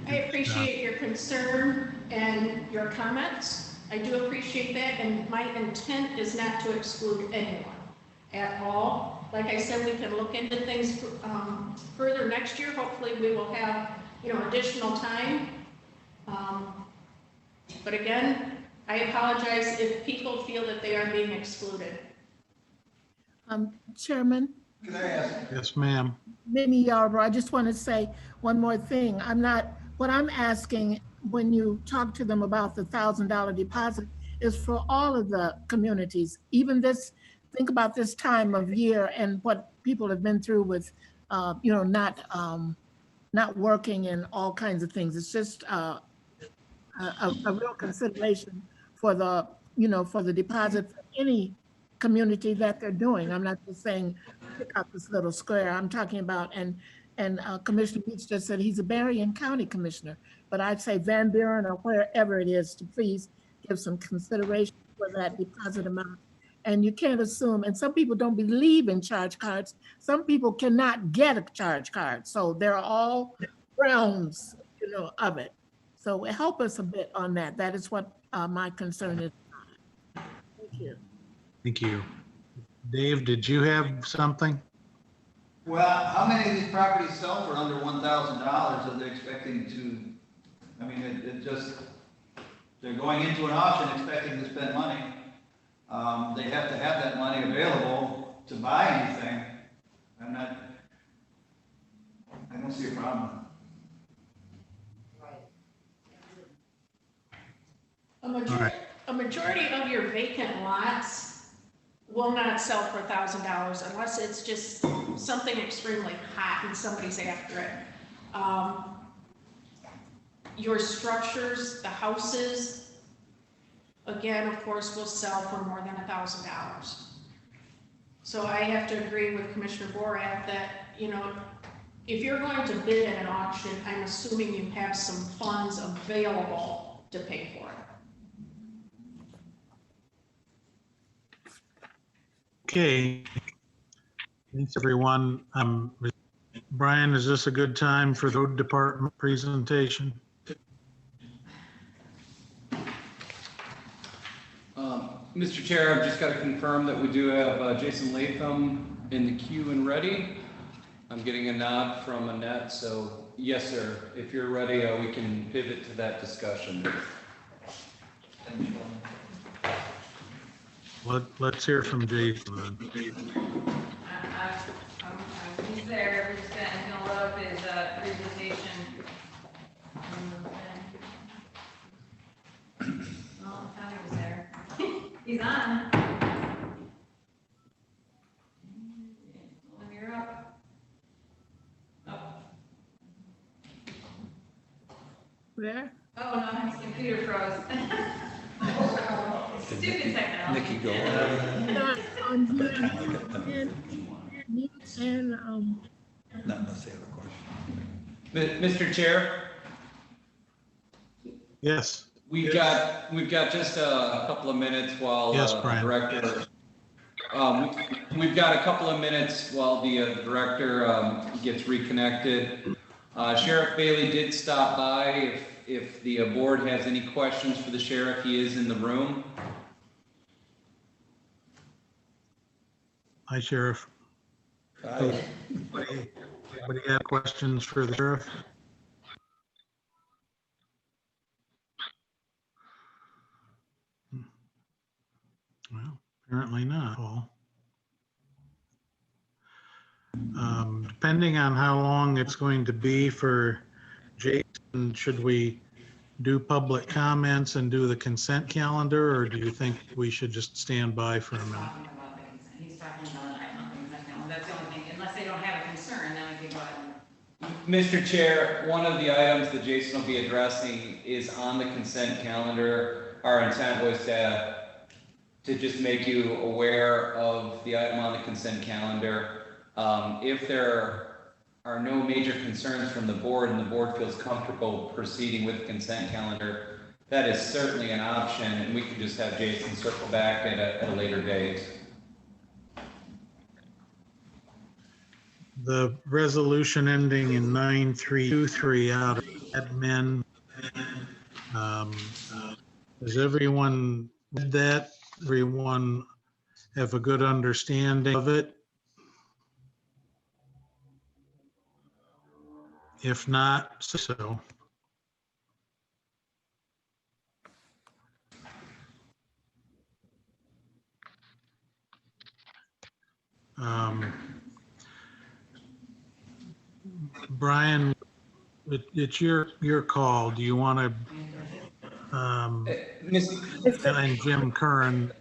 I appreciate your concern and your comments. I do appreciate that, and my intent is not to exclude anyone at all. Like I said, we can look into things further next year. Hopefully we will have, additional time. But again, I apologize if people feel that they are being excluded. Chairman? Can I ask? Yes, ma'am. Mimi Yarbrough, I just want to say one more thing. What I'm asking when you talk to them about the $1,000 deposit is for all of the communities, even think about this time of year and what people have been through with, not working and all kinds of things. It's just a real consideration for the deposit for any community that they're doing. I'm not just saying pick out this little square. I'm talking about, and Commissioner Beach just said he's a Berrien County Commissioner, but I'd say Van Buren or wherever it is to please give some consideration for that deposit amount. And you can't assume, and some people don't believe in charge cards. Some people cannot get a charge card. So there are all realms, of it. So help us a bit on that. That is what my concern is. Thank you. Thank you. Dave, did you have something? Well, how many of these properties sell for under $1,000 are they expecting to, they're going into an auction expecting to spend money. They have to have that money available to buy anything. I don't see a problem. A majority of your vacant lots will not sell for $1,000 unless it's just something extremely hot and somebody's after it. Your structures, the houses, again, of course, will sell for more than $1,000. So I have to agree with Commissioner Borat that, you know, if you're going to bid at an auction, I'm assuming you have some funds available to pay for it. Okay. Thanks, everyone. Brian, is this a good time for the road department presentation? Mr. Chair, I've just got to confirm that we do have Jason Latham in the queue and ready. I'm getting a nod from Annette, so yes, sir. If you're ready, we can pivot to that discussion. Let's hear from Jason then. He's there, we're just gonna load up his presentation. Oh, I thought he was there. He's on. When you're up. Oh. There? Oh, no, his computer froze. Stupid technology. Nikki, go. On mute and, Not unless they have a question. Mr. Chair? Yes. We've got just a couple of minutes while Yes, the Brian. director. We've got a couple of minutes while the director gets reconnected. Sheriff Bailey did stop by. If the board has any questions for the sheriff, he is in the room. Hi, Sheriff. Hi. Anybody have questions for the sheriff? Well, apparently not, Paul. Depending on how long it's going to be for Jason, should we do public comments and do the consent calendar, or do you think we should just stand by for a minute? He's talking about the consent calendar. That's the only thing, unless they don't have a concern, then we can go ahead. Mr. Chair, one of the items that Jason will be addressing is on the consent calendar. Our intent was to just make you aware of the item on the consent calendar. If there are no major concerns from the board and the board feels comfortable proceeding with the consent calendar, that is certainly an option, and we can just have Jason circle back at a later date. The resolution ending in 9323 out of admin. Does everyone read that? Everyone have a good understanding of it? If not, so. Brian, it's your call. Do you want to, and Jim Curran.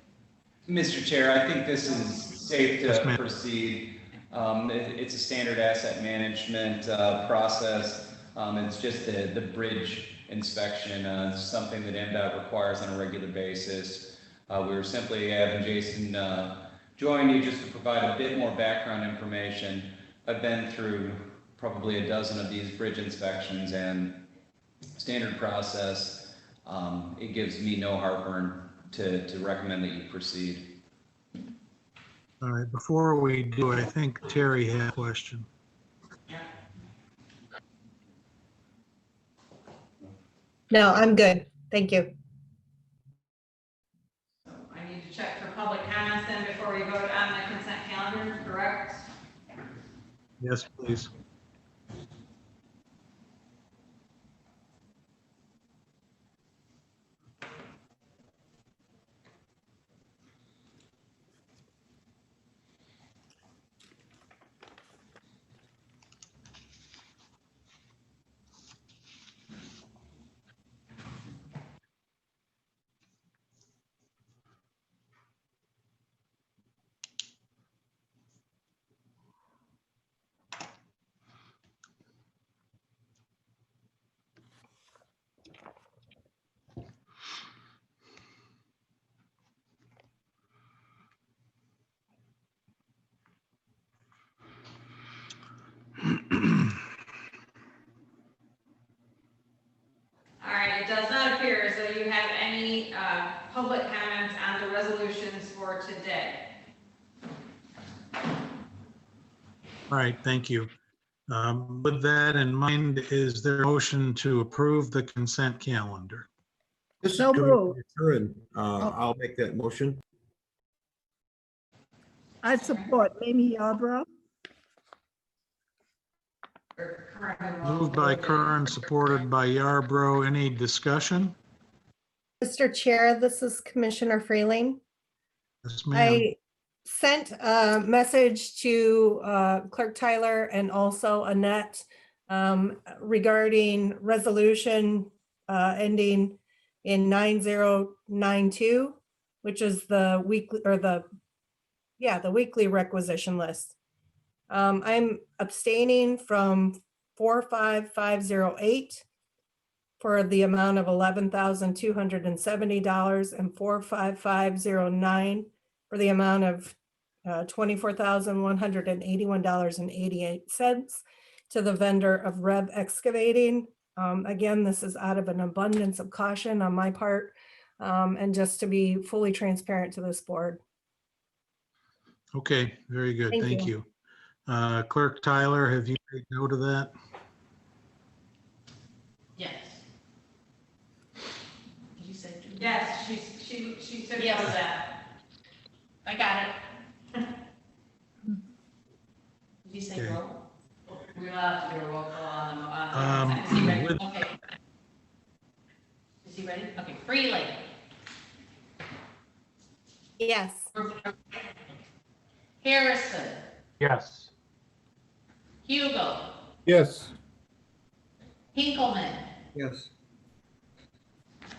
Mr. Chair, I think this is safe to Yes, ma'am. proceed. It's a standard asset management process. It's just the bridge inspection, something that MDOT requires on a regular basis. We were simply having Jason join you just to provide a bit more background information. I've been through probably a dozen of these bridge inspections, and standard process, it gives me no heartburn to recommend that you proceed. All right, before we do, I think Terry had a question. No, I'm good. Thank you. I need to check for public comments then before we vote on the consent calendar, correct? Yes, please. for today. All right, thank you. With that in mind, is there a motion to approve the consent calendar? This is So moved. Commissioner Curran. I'll make that motion. I support Mamie Yarborough. Moved by Curran, supported by Yarbrough. Any discussion? Mr. Chair, this is Commissioner Freeling. Yes, ma'am. I sent a message to Clerk Tyler and also Annette regarding resolution ending in 9092, which is the weekly or the weekly requisition list. I'm abstaining from 45508 for the amount of $11,270 and 45509 for the amount of $24,181.88 to the vendor of Rev Excavating. Again, this is out of an abundance of caution on my part, and just to be fully transparent to this board. Okay, very good. Thank Thank you. you. Clerk Tyler, have you made note of that? Yes. Did you say? Yes, she took yes to that. I got it. Did you say Okay. roll? We're allowed to do a roll call on the, is he ready? With- Okay. Is he ready? Okay, Freeling. Yes. Harrison. Yes. Hugo. Yes. Hinkleman. Yes.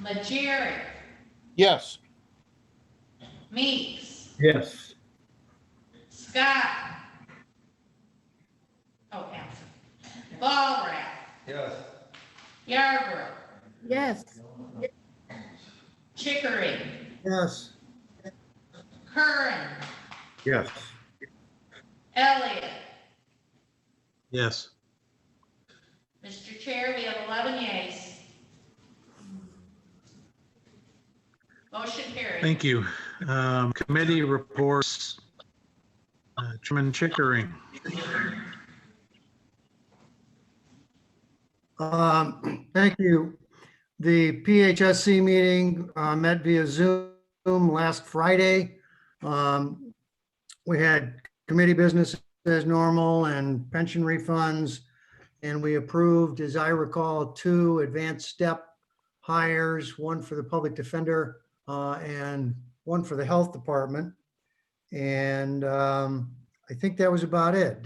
Majeri. Yes. Meeks. Yes. Scott. Oh, absent. Ballrat. Yes. Yarborough. Yes. Chickering. Yes. Curran. Yes. Elliott. Yes. Mr. Chair, we have 11 yeas. Motion carried. Thank you. Committee reports. Chairman Chickering. Thank you. The PHSC meeting met via Zoom last Friday. We had committee business as normal and pension refunds, and we approved, as I recall, 2 advanced step hires, one for the public defender and one for the health department. And I think that was about it.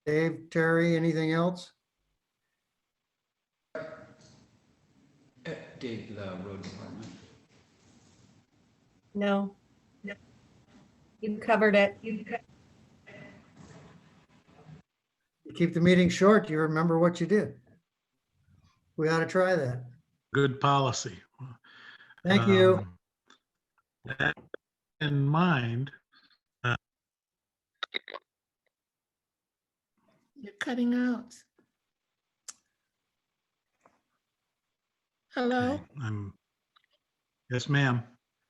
Dave, Terry, anything else? Dave, the road department. No. You covered it. You keep the meeting short, you remember what you did. We ought to try that. Good policy. Thank you. That in mind, You're cutting out. Hello? yes, ma'am.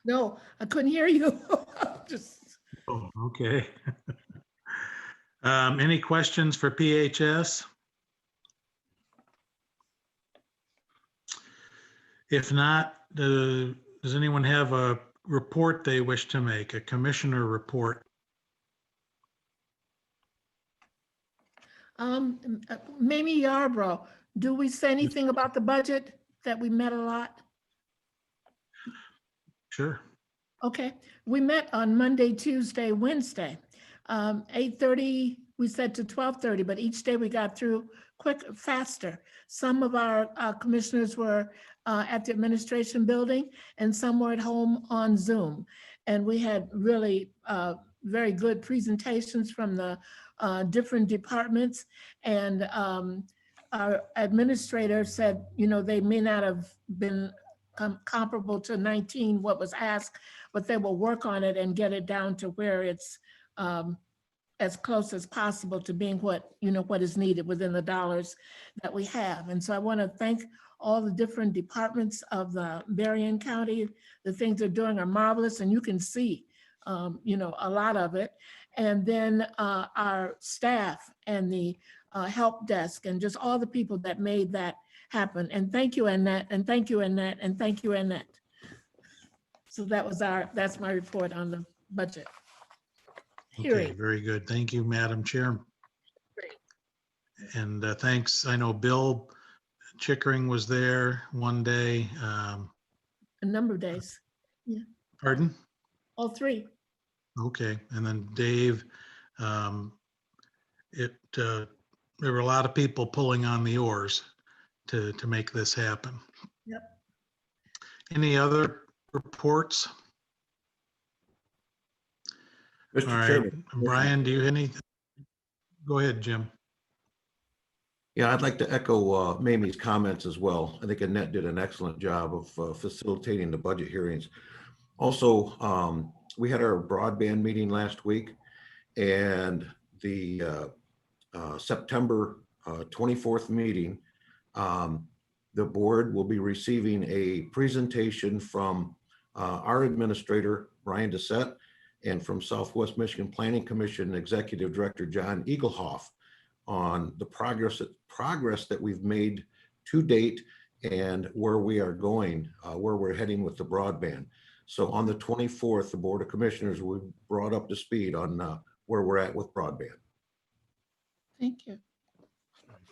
No, I couldn't hear you. Just. Oh, okay. Any questions for PHS? If not, does anyone have a report they wish to make, a commissioner report? Mamie Yarbrough, do we say anything about the budget that we met a lot? Sure. Okay, we met on Monday, Tuesday, Wednesday. 8:30, we said to 12:30, but each day we got through faster. Some of our commissioners were at the administration building and some were at home on Zoom. And we had really very good presentations from the different departments. And our administrator said, you know, they may not have been comparable to 19, what was asked, but they will work on it and get it down to where it's as close as possible to being what, you know, what is needed within the dollars that we have. And so I want to thank all the different departments of the Berrien County. The things they're doing are marvelous, and you can see a lot of it. And then our staff and the help desk and just all the people that made that happen. And thank you, Annette, and thank you, Annette, and thank you, Annette. So that's my report on the budget. Okay, Hearing. very good. Thank you, Madam Chair. And thanks. I know Bill Chickering was there one day. A number of days. Yeah, Pardon? all three. Okay, and then Dave, there were a lot of people pulling on the oars to make this happen. Yep. Any other reports? Mr. All right, Chairman. Brian, do you have anything? Go ahead, Jim. Yeah, I'd like to echo Mamie's comments as well. I think Annette did an excellent job of facilitating the budget hearings. Also, we had our broadband meeting last week, and the September 24th meeting, the board will be receiving a presentation from our administrator, Ryan Dissett, and from Southwest Michigan Planning Commission Executive Director John Eaglehoff on the progress that we've made to date and where we are going, where we're heading with the broadband. So on the 24th, the Board of Commissioners will be brought up to speed on where we're at with broadband. Thank you.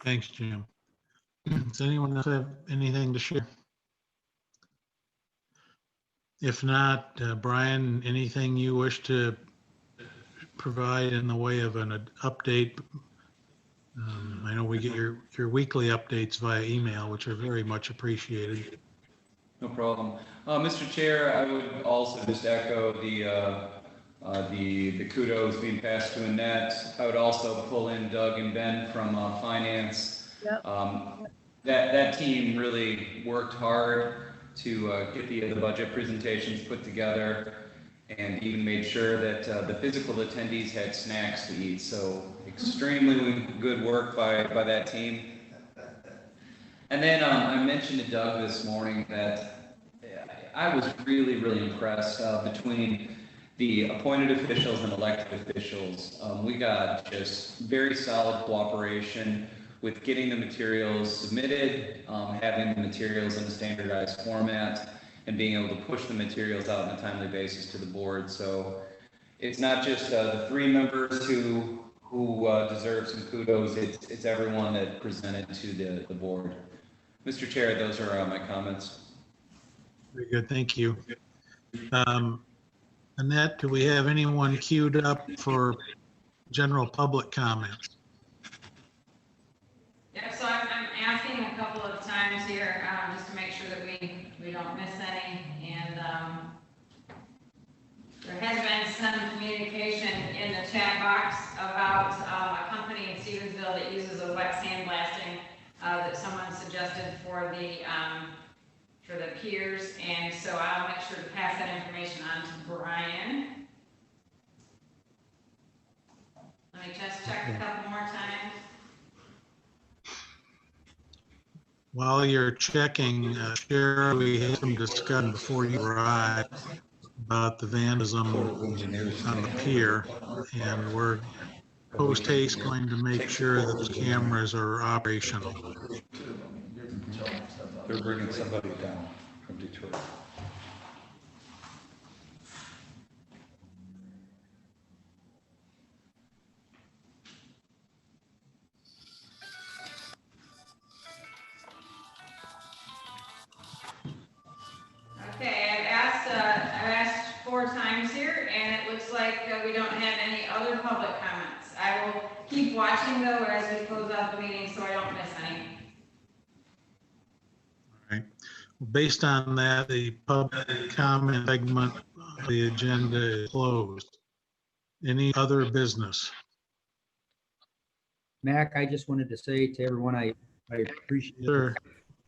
Thanks, Jim. Does anyone else have anything to share? If not, Brian, anything you wish to provide in the way of an update? I know we get your weekly updates via email, which are very much appreciated. No problem. Mr. Chair, I would also just echo the kudos being passed to Annette. I would also pull in Doug and Ben from finance. Yep. That team really worked hard to get the budget presentations put together, and even made sure that the physical attendees had snacks to eat. So extremely good work by that team. And then I mentioned to Doug this morning that I was really, really impressed between the appointed officials and elected officials. We got just very solid cooperation with getting the materials submitted, having the materials in a standardized format, and being able to push the materials out on a timely basis to the board. So it's not just the three members who deserve some kudos, it's everyone that presented to the board. Mr. Chair, those are my comments. Very good, thank you. Annette, do we have anyone queued up for general public comments? Yeah, so I'm asking a couple of times here, just to make sure that we don't miss any. And there has been some communication in the chat box about a company in Stevensville that uses a wet sandblasting that someone suggested for the piers. And so I'll make sure to pass that information on to Brian. Let me just check a couple more times. While you're checking, Cheryl, we had some discussion before you arrived about the vandalism on the pier, and we're post haste going to make sure that the cameras are operational. They're bringing somebody down from Detroit. Okay, I've asked 4 times here, and it looks like we don't have any other public comments. I will keep watching though as we close out the meeting so I don't miss any. All right. Well, based on that, the public comment segment of the agenda is closed. Any other business? Mac, I just wanted to say to everyone, I appreciate Sure. it.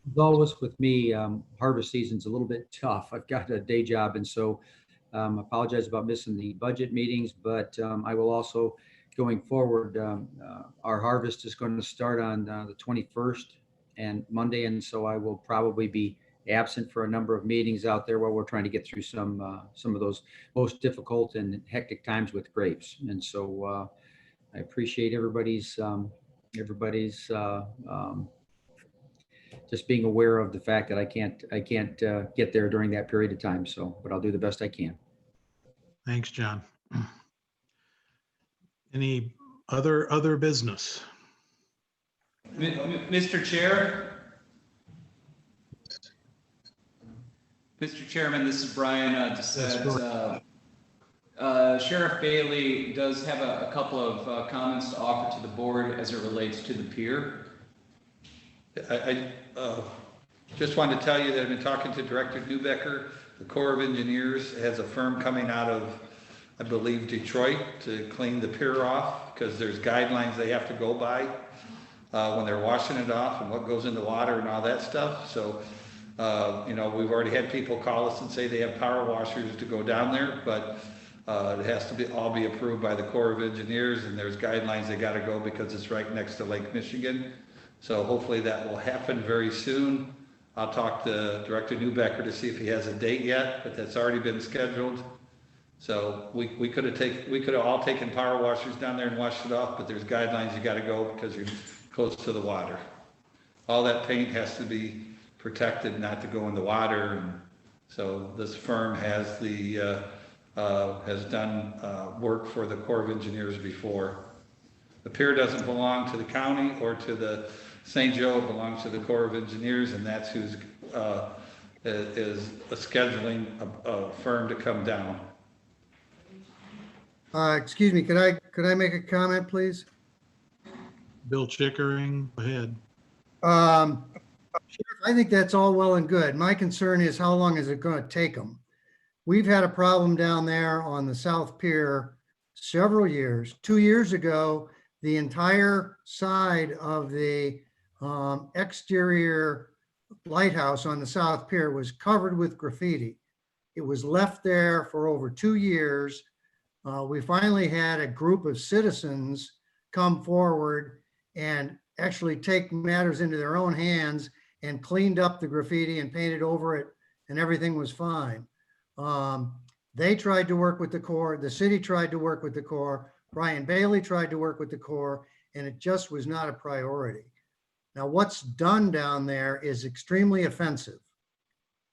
As always with me, harvest season's a little bit tough. I've got a day job, and so apologize about missing the budget meetings, but I will also, going forward, our harvest is going to start on the 21st and Monday, and so I will probably be absent for a number of meetings out there while we're trying to get through some of those most difficult and hectic times with grapes. And so I appreciate everybody's just being aware of the fact that I can't get there during that period of time. So, but I'll do the best I can. Thanks, John. Any other business? Mr. Chair? Mr. Chairman, this is Brian. Sheriff Bailey does have a couple of comments to offer to the board as it relates to the pier. I just wanted to tell you that I've been talking to Director Newbecker. The Corps of Engineers has a firm coming out of, I believe, Detroit to clean the pier off because there's guidelines they have to go by when they're washing it off and what goes in the water and all that stuff. So, you know, we've already had people call us and say they have power washers to go down there, but it has to all be approved by the Corps of Engineers, and there's guidelines they got to go because it's right next to Lake Michigan. So hopefully that will happen very soon. I'll talk to Director Newbecker to see if he has a date yet, but that's already been scheduled. So we could have all taken power washers down there and washed it off, but there's guidelines you got to go because you're close to the water. All that paint has to be protected not to go in the water, and so this firm has done work for the Corps of Engineers before. The pier doesn't belong to the county or to the St. Joe, it belongs to the Corps of Engineers, and that's who's is scheduling a firm to come down. Excuse me, could I make a comment, please? Bill Chickering, go ahead. Sheriff, I think that's all well and good. My concern is how long is it going to take them? We've had a problem down there on the South Pier several years. 2 years ago, the entire side of the exterior lighthouse on the South Pier was covered with graffiti. It was left there for over 2 years. We finally had a group of citizens come forward and actually take matters into their own hands and cleaned up the graffiti and painted over it, and everything was fine. They tried to work with the Corps. The city tried to work with the Corps. Brian Bailey tried to work with the Corps, and it just was not a priority. Now, what's done down there is extremely offensive.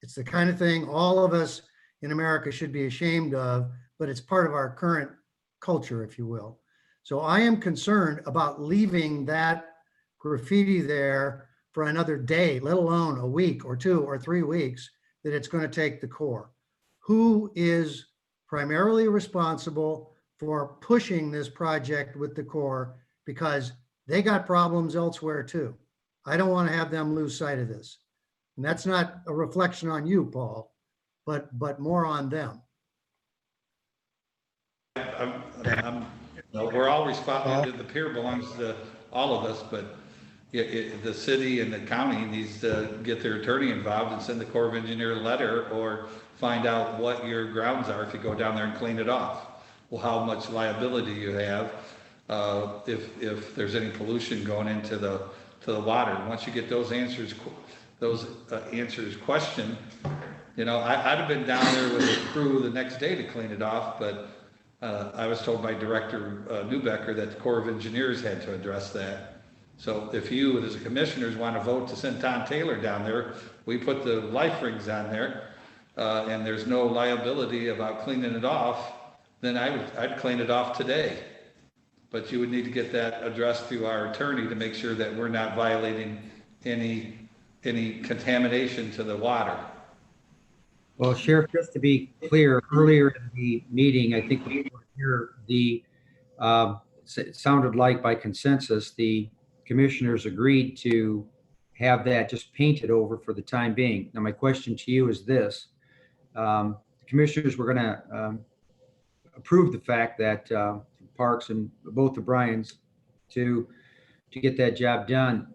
It's the kind of thing all of us in America should be ashamed of, but it's part of our current culture, if you will. So I am concerned about leaving that graffiti there for another day, let alone a week or 2 or 3 weeks, that it's going to take the Corps. Who is primarily responsible for pushing this project with the Corps, because they got problems elsewhere too. I don't want to have them lose sight of this. And that's not a reflection on you, Paul, but more on them. We're all responsible. The pier belongs to all of us, but the city and the county needs to get their attorney involved and send the Corps of Engineers a letter, or find out what your grounds are if you go down there and clean it off. Well, how much liability you have if there's any pollution going into the water. Once you get those answers questioned, you know, I'd have been down there with a crew the next day to clean it off, but I was told by Director Newbecker that the Corps of Engineers had to address that. So if you, as a commissioners, want to vote to send Tom Taylor down there, we put the life rings on there, and there's no liability about cleaning it off, then I'd clean it off today. But you would need to get that addressed through our attorney to make sure that we're not violating any contamination to the water. Well, Sheriff, just to be clear, earlier in the meeting, I think we were here, it sounded like by consensus, the commissioners agreed to have that just painted over for the time being. Now, my question to you is this. The commissioners were going to approve the fact that Parks and both the Bryans to get that job done.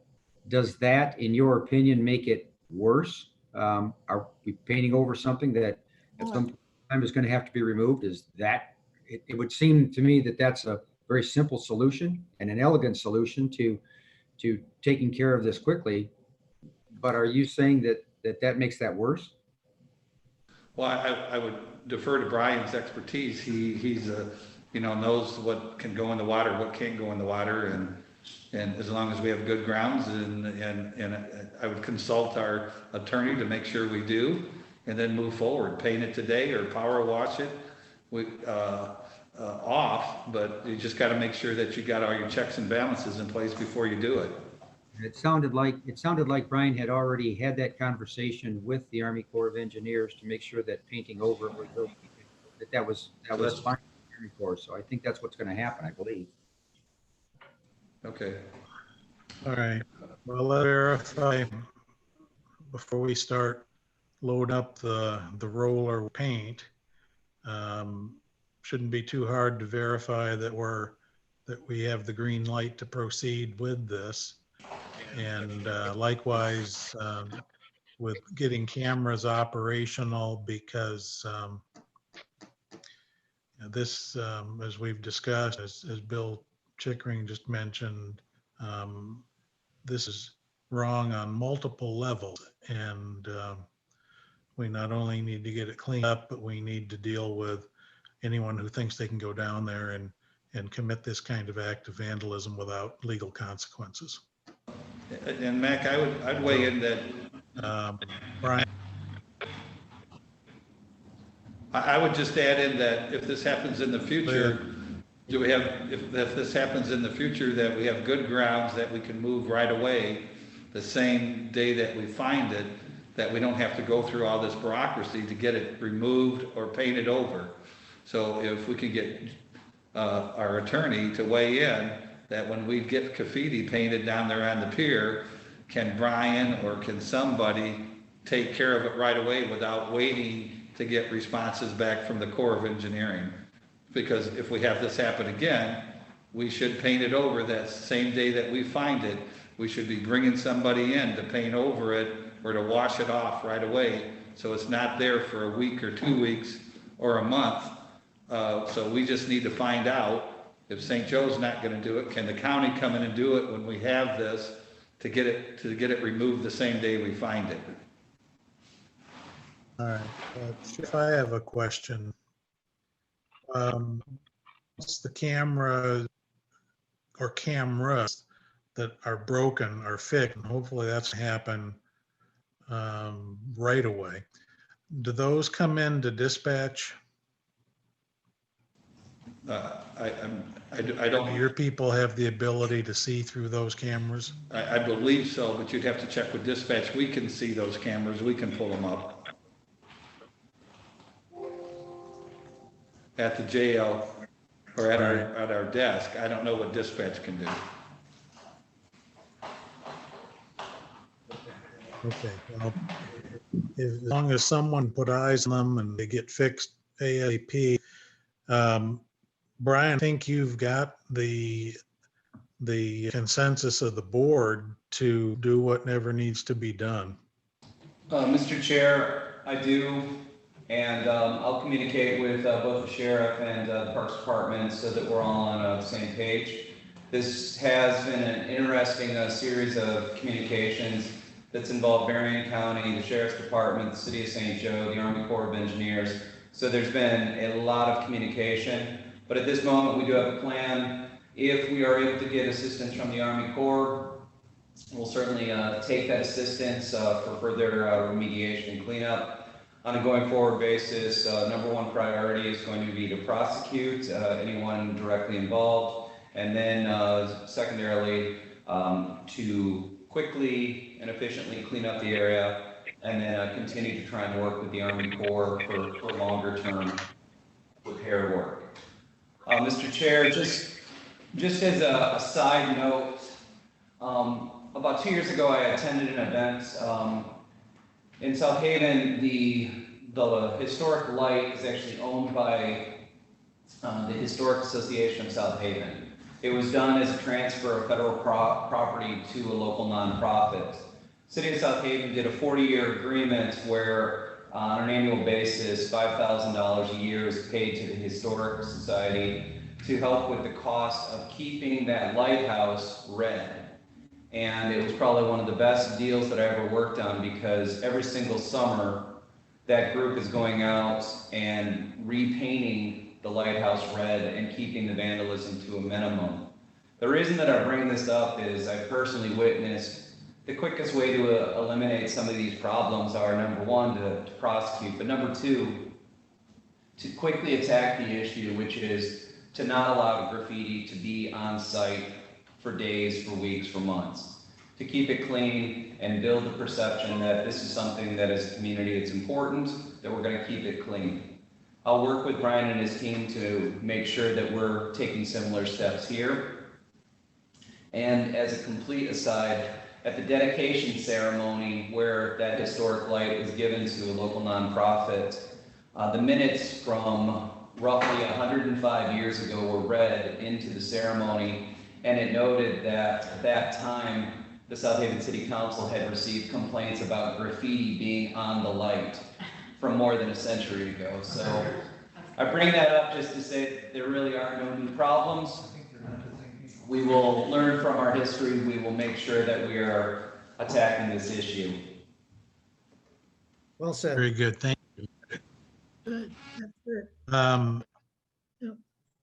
Does that, in your opinion, make it worse? Are we painting over something that at some time is going to have to be removed? Is that, it would seem to me that that's a very simple solution and an elegant solution to taking care of this quickly. But are you saying that that makes that worse? Well, I would defer to Brian's expertise. He's knows what can go in the water, what can't go in the water, and as long as we have good grounds, and I would consult our attorney to make sure we do, and then move forward. Paint it today or power wash it off, but you just got to make sure that you got all your checks and balances in place before you do it. It sounded like Brian had already had that conversation with the Army Corps of Engineers to make sure that painting over it was that was fine with the Army Corps. So I think that's what's going to happen, I believe. Okay. All right. Well, let's verify before we start load up the roller paint. Shouldn't be too hard to verify that we have the green light to proceed with this. And likewise, with getting cameras operational, because this, as we've discussed, as Bill Chickering just mentioned, this is wrong on multiple levels. And we not only need to get it cleaned up, but we need to deal with anyone who thinks they can go down there and commit this kind of act of vandalism without legal consequences. And Mac, I'd weigh in that. Brian. I would just add in that if this happens in the future, if this happens in the future, that we have good grounds that we can move right away the same day that we find it, that we don't have to go through all this bureaucracy to get it removed or painted over. So if we can get our attorney to weigh in, that when we get graffiti painted down there on the pier, can Brian or can somebody take care of it right away without waiting to get responses back from the Corps of Engineering? Because if we have this happen again, we should paint it over that same day that we find it. We should be bringing somebody in to paint over it or to wash it off right away, so it's not there for a week or 2 weeks or a month. So we just need to find out, if St. Joe's not going to do it, can the county come in and do it when we have this to get it removed the same day we find it? All right. If I have a question, what's the camera or cameras that are broken or fixed, and hopefully that's happen right away. Do those come in to dispatch? I don't. Your people have the ability to see through those cameras? I believe so, but you'd have to check with dispatch. We can see those cameras. We can pull them up at the jail or at our desk. I don't know what dispatch can do. Okay. Well, as long as someone put eyes on them and they get fixed ASAP. Brian, I think you've got the consensus of the board to do whatever needs to be done. Mr. Chair, I do, and I'll communicate with both the sheriff and the Parks Department so that we're all on the same page. This has been an interesting series of communications that's involved Berrien County, the Sheriff's Department, the City of St. Joe, the Army Corps of Engineers. So there's been a lot of communication. But at this moment, we do have a plan. If we are able to get assistance from the Army Corps, we'll certainly take that assistance for further remediation and cleanup. On a going forward basis, number one priority is going to be to prosecute anyone directly involved, and then secondarily to quickly and efficiently clean up the area, and then continue to try and work with the Army Corps for longer term repair work. Mr. Chair, just as a side note, about 2 years ago, I attended an event in South Haven. The historic light is actually owned by the Historic Association of South Haven. It was done as a transfer of federal property to a local nonprofit. City of South Haven did a 40-year agreement where on an annual basis, $5,000 a year is paid to the Historic Society to help with the cost of keeping that lighthouse red. And it was probably one of the best deals that I ever worked on, because every single summer, that group is going out and repainting the lighthouse red and keeping the vandalism to a minimum. The reason that I bring this up is I personally witnessed the quickest way to eliminate some of these problems are, number one, to prosecute, but number two, to quickly attack the issue, which is to not allow graffiti to be on site for days, for weeks, for months. To keep it clean and build the perception that this is something that as a community it's important, that we're going to keep it clean. I'll work with Brian and his team to make sure that we're taking similar steps here. And as a complete aside, at the dedication ceremony where that historic light was given to a local nonprofit, the minutes from roughly 105 years ago were read into the ceremony, and it noted that at that time, the South Haven City Council had received complaints about graffiti being on the light from more than a century ago. So I bring that up just to say that there really are no new problems. We will learn from our history. We will make sure that we are attacking this issue. Well said. Very good. Thank you. Good. That's good. Yep.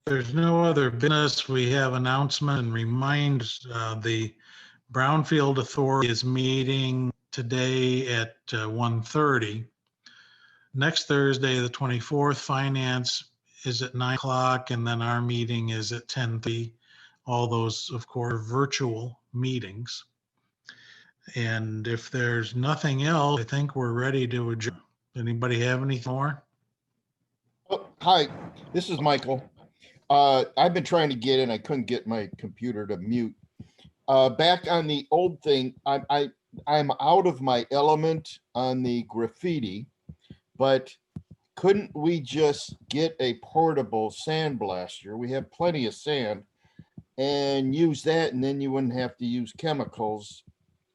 There's no other business. We have announcement and reminds the Brownfield Authority is meeting today at 1:30. Next Thursday, the 24th, Finance is at 9 o'clock, and then our meeting is at 10:30. All those, of course, are virtual meetings. And if there's nothing else, I think we're ready to adjourn. Anybody have anything more? Oh, hi, this is Michael. I've been trying to get in. I couldn't get my computer to mute. Back on the old thing, I'm out of my element on the graffiti, but couldn't we just get a portable sandblaster? We have plenty of sand, and use that, and then you wouldn't have to use chemicals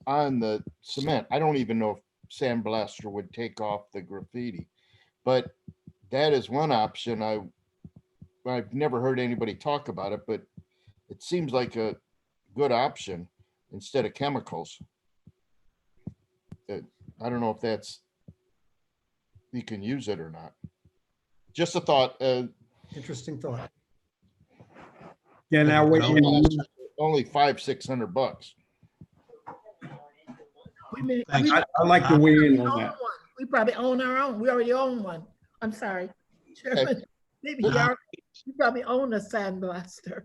on the cement. I don't even know if sandblaster would take off the graffiti, but that is one option. I've never heard anybody talk about it, but it seems like a good option instead of chemicals. I don't know if that's, you can use it or not. Just a thought. Interesting thought. Yeah, now wait. Only $500-600. I like to weigh in on that. We probably own our own. We already own one. I'm sorry. Chairman, maybe you probably own a sandblaster.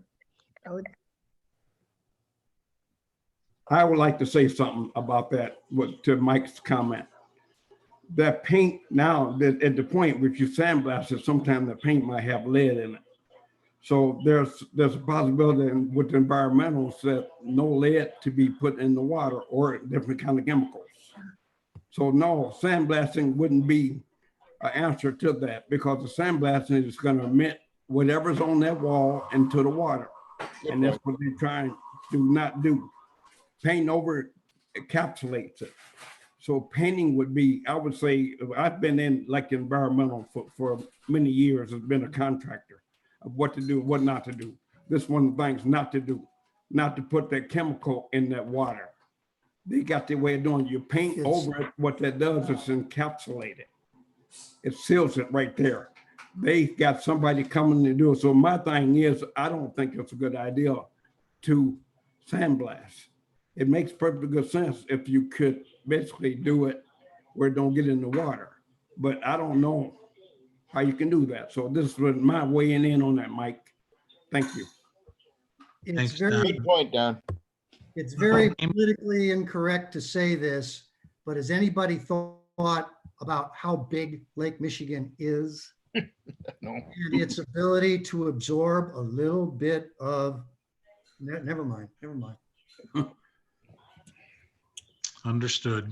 I would like to say something about that to Mike's comment. That paint now, at the point which you sandblast, sometimes the paint might have lead in it. So there's a possibility with environmentals that no lead to be put in the water or different kind of chemicals. So no, sandblasting wouldn't be an answer to that, because the sandblasting is going to emit whatever's on that wall into the water. And that's what they're trying to not do. Paint over it encapsulates it. So painting would be, I would say, I've been in like environmental for many years, has been a contractor of what to do, what not to do. This one of the things not to do, not to put that chemical in that water. They got their way of doing it. You paint over it, what that does is encapsulate it. It seals it right there. They got somebody coming to do it. So my thing is, I don't think it's a good idea to sandblast. It makes perfectly good sense if you could basically do it where it don't get in the water. But I don't know how you can do that. So this was my weighing in on that, Mike. Thank you. It's very good point, Don. It's very politically incorrect to say this, but has anybody thought about how big Lake Michigan is? No. And its ability to absorb a little bit of, never mind. Understood.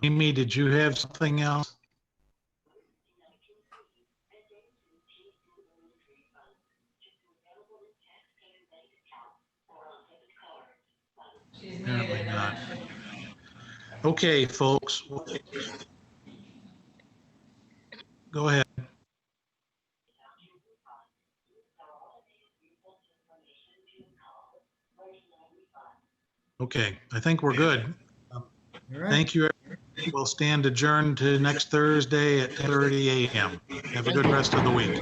Amy, did you have something else? Apparently not. Okay, folks. Go ahead. Okay, I think we're good. All right. Thank you. We'll stand adjourned to next Thursday at 10:30 a.m. Have a good rest of the week.